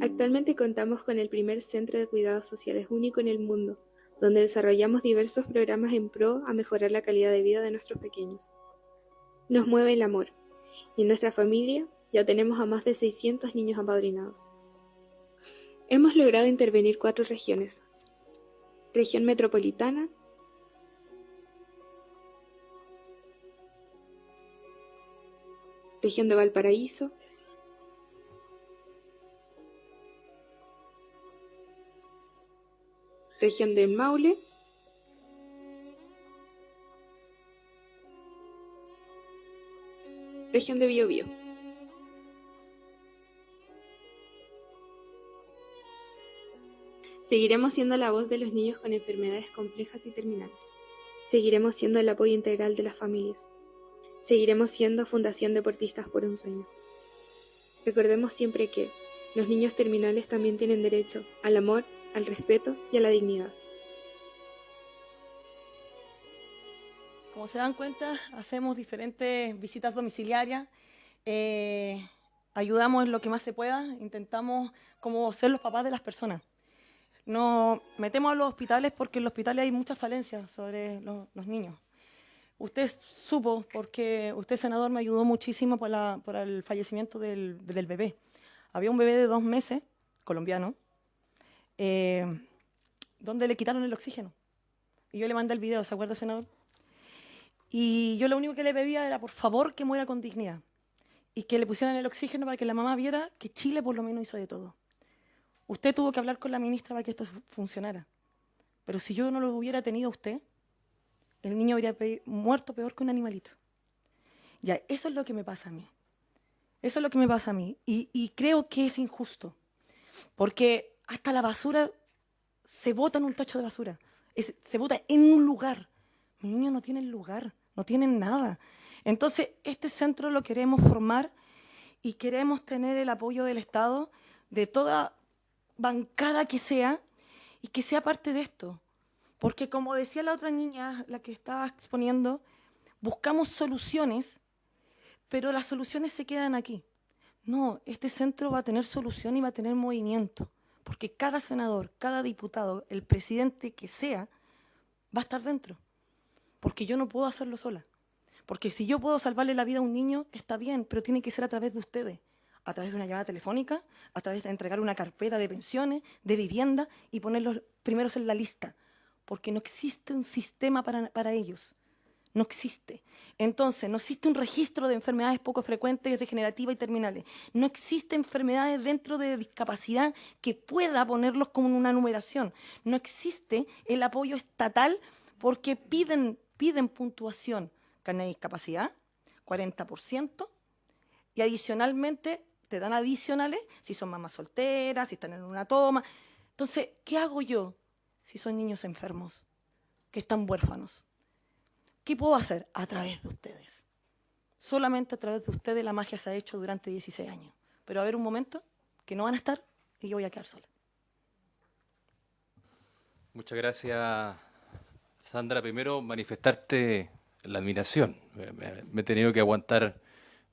Actualmente contamos con el primer centro de cuidados sociales único en el mundo, donde desarrollamos diversos programas en pro a mejorar la calidad de vida de nuestros pequeños. Nos mueve el amor, y en nuestra familia ya tenemos a más de 600 niños apadrinados. Hemos logrado intervenir 4 regiones: región metropolitana, región de Valparaíso, región del Maule, región de Biobío. Seguiremos siendo la voz de los niños con enfermedades complejas y terminales. Seguiremos siendo el apoyo integral de las familias. Seguiremos siendo Fundación Deportistas por un Sueño. Recordemos siempre que los niños terminales también tienen derecho al amor, al respeto y a la dignidad. Como se dan cuenta, hacemos diferentes visitas domiciliarias, ayudamos en lo que más se pueda, intentamos como ser los papás de las personas. Nos metemos a los hospitales porque en los hospitales hay muchas falencias sobre los niños. Usted supo, porque usted, senador, me ayudó muchísimo por el fallecimiento del bebé. Había un bebé de 2 meses, colombiano, donde le quitaron el oxígeno. Y yo le mandé el video, ¿se acuerda, senador? Y yo lo único que le pedía era, por favor, que muera con dignidad. Y que le pusieran el oxígeno para que la mamá viera que Chile por lo menos hizo de todo. Usted tuvo que hablar con la ministra para que esto funcionara. Pero si yo no lo hubiera tenido a usted, el niño habría muerto peor que un animalito. Ya, eso es lo que me pasa a mí. Eso es lo que me pasa a mí. Y creo que es injusto. Porque hasta la basura se bota en un tacho de basura. Se bota en un lugar. Mis niños no tienen lugar, no tienen nada. Entonces, este centro lo queremos formar y queremos tener el apoyo del Estado, de toda bancada que sea, y que sea parte de esto. Porque como decía la otra niña, la que estaba exponiendo, buscamos soluciones, pero las soluciones se quedan aquí. No, este centro va a tener solución y va a tener movimiento, porque cada senador, cada diputado, el presidente que sea, va a estar dentro, porque yo no puedo hacerlo sola. Porque si yo puedo salvarle la vida a un niño, está bien, pero tiene que ser a través de ustedes, a través de una llamada telefónica, a través de entregar una carpeta de pensiones, de vivienda y ponerlos primeros en la lista, porque no existe un sistema para ellos. No existe. Entonces, no existe un registro de enfermedades poco frecuentes, degenerativas y terminales. No existe enfermedades dentro de discapacidad que pueda ponerlos como en una numeración. No existe el apoyo estatal porque piden puntuación. Carnet de discapacidad, 40%, y adicionalmente te dan adicionales si son mamás solteras, si están en una toma. Entonces, ¿qué hago yo si son niños enfermos, que están huérfanos? ¿Qué puedo hacer? A través de ustedes. Solamente a través de ustedes la magia se ha hecho durante 16 años. Pero va a haber un momento que no van a estar y yo voy a quedar sola. Muchas gracias, Sandra. Primero, manifestarte la admiración. Me he tenido que aguantar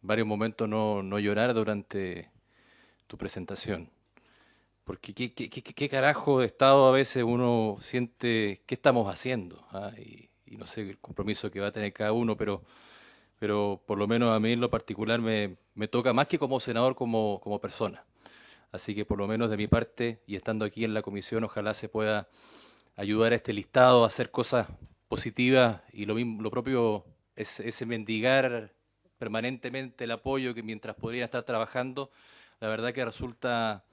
varios momentos no llorar durante tu presentación. Porque qué carajo de estado a veces uno siente, ¿qué estamos haciendo? ¿Ah? Y no sé el compromiso que va a tener cada uno, pero por lo menos a mí en lo particular me toca más que como senador, como persona. Así que por lo menos de mi parte, y estando aquí en la comisión, ojalá se pueda ayudar a este listado a hacer cosas positivas, y lo propio es ese mendigar permanentemente el apoyo que mientras podrían estar trabajando, la verdad que resulta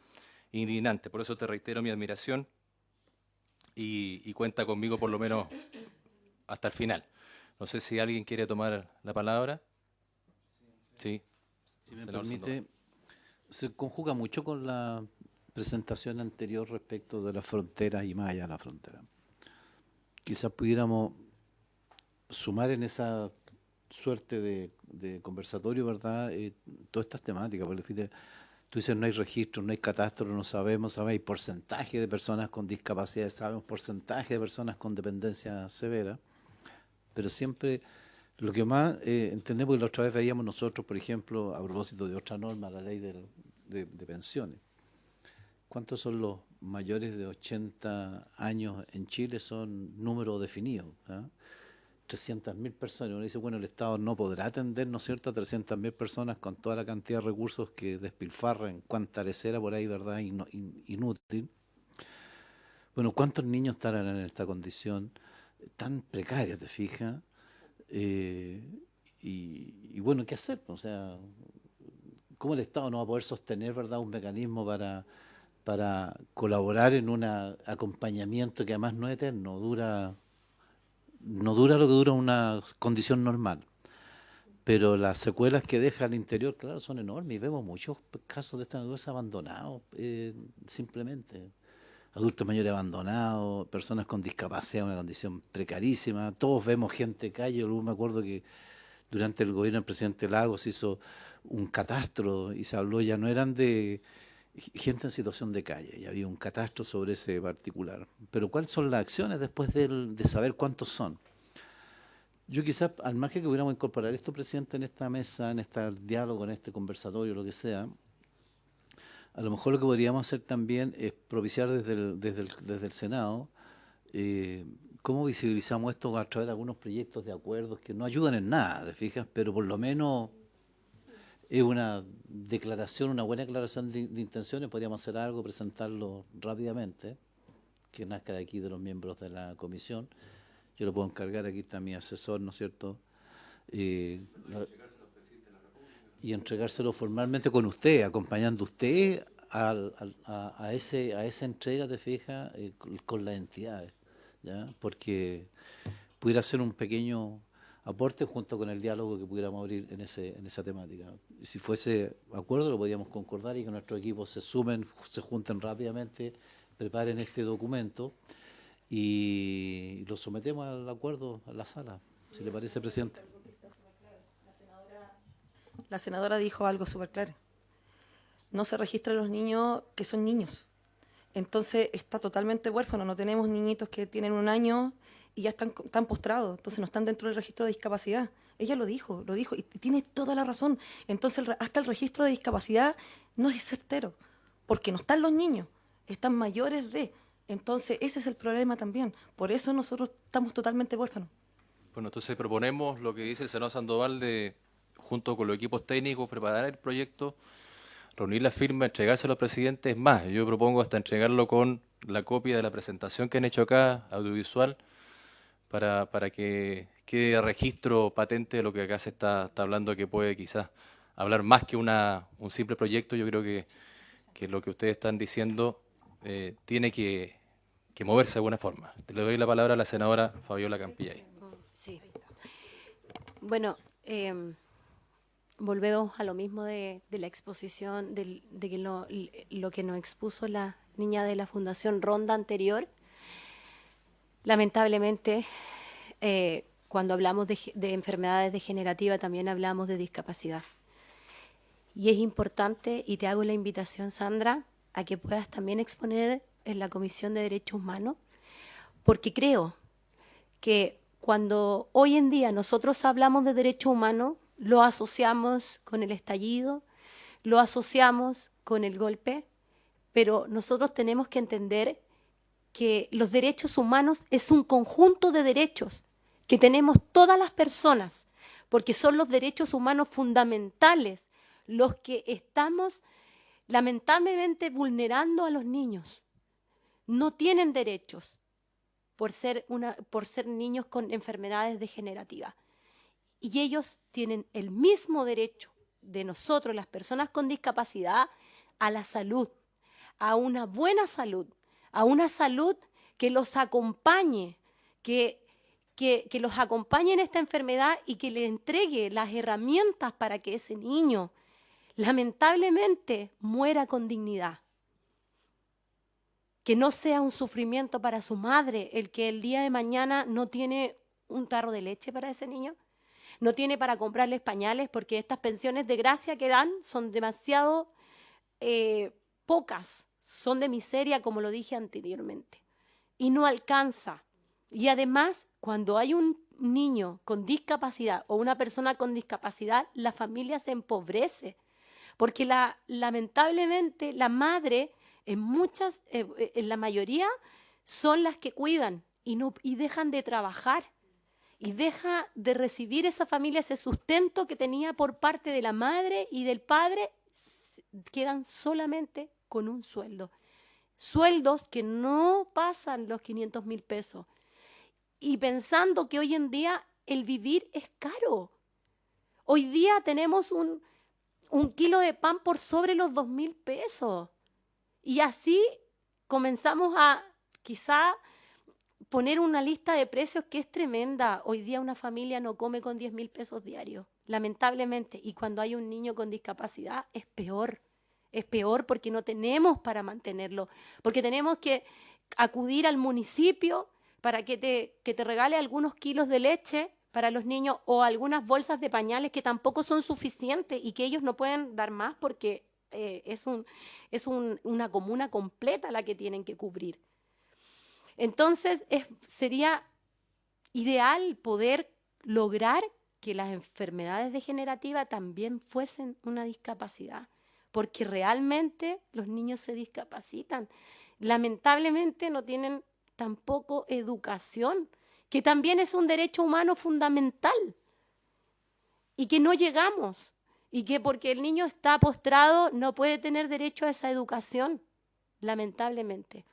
indignante. Por eso te reitero mi admiración y cuenta conmigo por lo menos hasta el final. No sé si alguien quiere tomar la palabra. Sí. Si me permite, se conjuga mucho con la presentación anterior respecto de las fronteras y más allá de la frontera. Quizás pudiéramos sumar en esa suerte de conversatorio, ¿verdad? Todas estas temáticas, porque tú dices no hay registro, no hay catastro, no sabemos, hay porcentaje de personas con discapacidad, sabemos porcentaje de personas con dependencia severa, pero siempre lo que más entendemos, que la otra vez veíamos nosotros, por ejemplo, a propósito de otra norma, la ley de pensiones. ¿Cuántos son los mayores de 80 años en Chile? Son números definidos. 300.000 personas. Uno dice, bueno, el Estado no podrá atender, ¿no es cierto?, a 300.000 personas con toda la cantidad de recursos que despilfarra en cuanta lecera por ahí, ¿verdad?, inútil. Bueno, ¿cuántos niños estarán en esta condición tan precaria, te fijas? Y bueno, ¿qué hacer? O sea, ¿cómo el Estado no va a poder sostener, ¿verdad?, un mecanismo para colaborar en un acompañamiento que además no es eterno, no dura lo que dura una condición normal? Pero las secuelas que deja al interior, claro, son enormes, y vemos muchos casos de esta naturaleza abandonados, simplemente. Adultos mayores abandonados, personas con discapacidad, una condición precarísima. Todos vemos gente de calle. Luego me acuerdo que durante el gobierno del presidente Lagos se hizo un catastro y se habló, ya no eran de gente en situación de calle, y había un catastro sobre ese particular. Pero ¿cuáles son las acciones después de saber cuántos son? Yo quizás, al margen que pudiéramos incorporar esto, presidente, en esta mesa, en este diálogo, en este conversatorio, lo que sea, a lo mejor lo que podríamos hacer también es propiciar desde el Senado cómo visibilizamos esto a través de algunos proyectos de acuerdos que no ayudan en nada, ¿te fijas? Pero por lo menos es una declaración, una buena declaración de intenciones. Podríamos hacer algo, presentarlo rápidamente, que nazca de aquí de los miembros de la comisión. Yo lo puedo encargar, aquí está mi asesor, ¿no es cierto? Y entregárselo formalmente con usted, acompañando usted a esa entrega, te fijas, con las entidades, ¿ya? Porque pudiera ser un pequeño aporte junto con el diálogo que pudiéramos abrir en esa temática. Y si fuese acuerdo, lo podríamos concordar y que nuestros equipos se junten rápidamente, preparen este documento y lo sometemos al acuerdo a la sala, si le parece, presidente. la senadora dijo algo súper claro. No se registran los niños que son niños. Entonces está totalmente huérfano. No tenemos niñitos que tienen 1 año y ya están postrados. Entonces no están dentro del registro de discapacidad. Ella lo dijo y tiene toda la razón. Entonces hasta el registro de discapacidad no es certero, porque no están los niños, están mayores de. Entonces ese es el problema también. Por eso nosotros estamos totalmente huérfanos. Bueno, entonces proponemos lo que dice el senador Sandoval de, junto con los equipos técnicos, preparar el proyecto, reunir la firma, entregárselo al presidente. Es más, yo propongo hasta entregarlo con la copia de la presentación que han hecho acá, audiovisual, para que quede registro patente de lo que acá se está hablando, que puede quizás hablar más que un simple proyecto. Yo creo que lo que ustedes están diciendo tiene que moverse de alguna forma. Le doy la palabra a la senadora Fabiola Campillay. Sí. Bueno, volvemos a lo mismo de la exposición, de que lo que nos expuso la niña de la Fundación Ronda anterior. Lamentablemente, cuando hablamos de enfermedades degenerativas también hablamos de discapacidad. Y es importante, y te hago la invitación, Sandra, a que puedas también exponer en la Comisión de Derechos Humanos, porque creo que cuando hoy en día nosotros hablamos de derechos humanos, lo asociamos con el estallido, lo asociamos con el golpe, pero nosotros tenemos que entender que los derechos humanos es un conjunto de derechos que tenemos todas las personas, porque son los derechos humanos fundamentales los que estamos lamentablemente vulnerando a los niños. No tienen derechos por ser niños con enfermedades degenerativas. Y ellos tienen el mismo derecho de nosotros, las personas con discapacidad, a la salud, a una buena salud, a una salud que los acompañe, que los acompañe en esta enfermedad y que le entregue las herramientas para que ese niño, lamentablemente, muera con dignidad. Que no sea un sufrimiento para su madre el que el día de mañana no tiene un tarro de leche para ese niño, no tiene para comprarles pañales, porque estas pensiones de gracia que dan son demasiado pocas, son de miseria, como lo dije anteriormente, y no alcanza. Y además, cuando hay un niño con discapacidad o una persona con discapacidad, la familia se empobrece, porque lamentablemente la madre, en la mayoría, son las que cuidan y dejan de trabajar. Y deja de recibir esa familia ese sustento que tenía por parte de la madre y del padre, quedan solamente con un sueldo. Sueldos que no pasan los 500.000 pesos. Y pensando que hoy en día el vivir es caro. Hoy día tenemos un kilo de pan por sobre los 2.000 pesos. Y así comenzamos a quizá poner una lista de precios que es tremenda. Hoy día una familia no come con 10.000 pesos diarios, lamentablemente. Y cuando hay un niño con discapacidad es peor. Es peor porque no tenemos para mantenerlo. Porque tenemos que acudir al municipio para que te regale algunos kilos de leche para los niños o algunas bolsas de pañales que tampoco son suficientes y que ellos no pueden dar más porque es una comuna completa la que tienen que cubrir. Entonces, sería ideal poder lograr que las enfermedades degenerativas también fuesen una discapacidad, porque realmente los niños se discapacitan. Lamentablemente no tienen tampoco educación, que también es un derecho humano fundamental, y que no llegamos, y que porque el niño está postrado no puede tener derecho a esa educación, lamentablemente.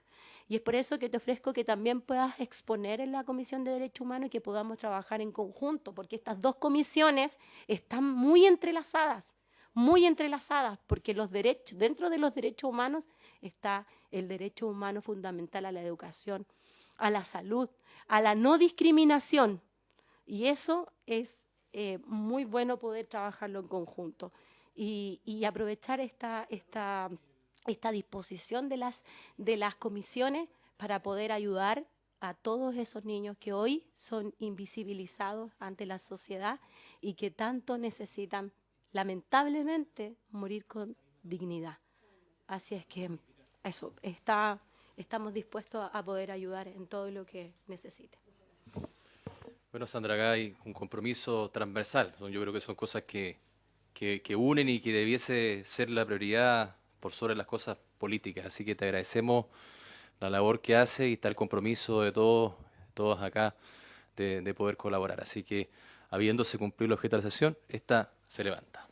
Y es por eso que te ofrezco que también puedas exponer en la Comisión de Derechos Humanos y que podamos trabajar en conjunto, porque estas dos comisiones están muy entrelazadas, porque dentro de los derechos humanos está el derecho humano fundamental a la educación, a la salud, a la no discriminación. Y eso es muy bueno poder trabajarlo en conjunto y aprovechar esta disposición de las comisiones para poder ayudar a todos esos niños que hoy son invisibilizados ante la sociedad y que tanto necesitan lamentablemente, morir con dignidad. Así es que eso, estamos dispuestos a poder ayudar en todo lo que necesite. Bueno, Sandra, acá hay un compromiso transversal. Yo creo que son cosas que unen y que debiese ser la prioridad por sobre las cosas políticas. Así que te agradecemos la labor que hace y está el compromiso de todos acá de poder colaborar. Así que, habiéndose cumplido el objeto de la sesión, esta se levanta.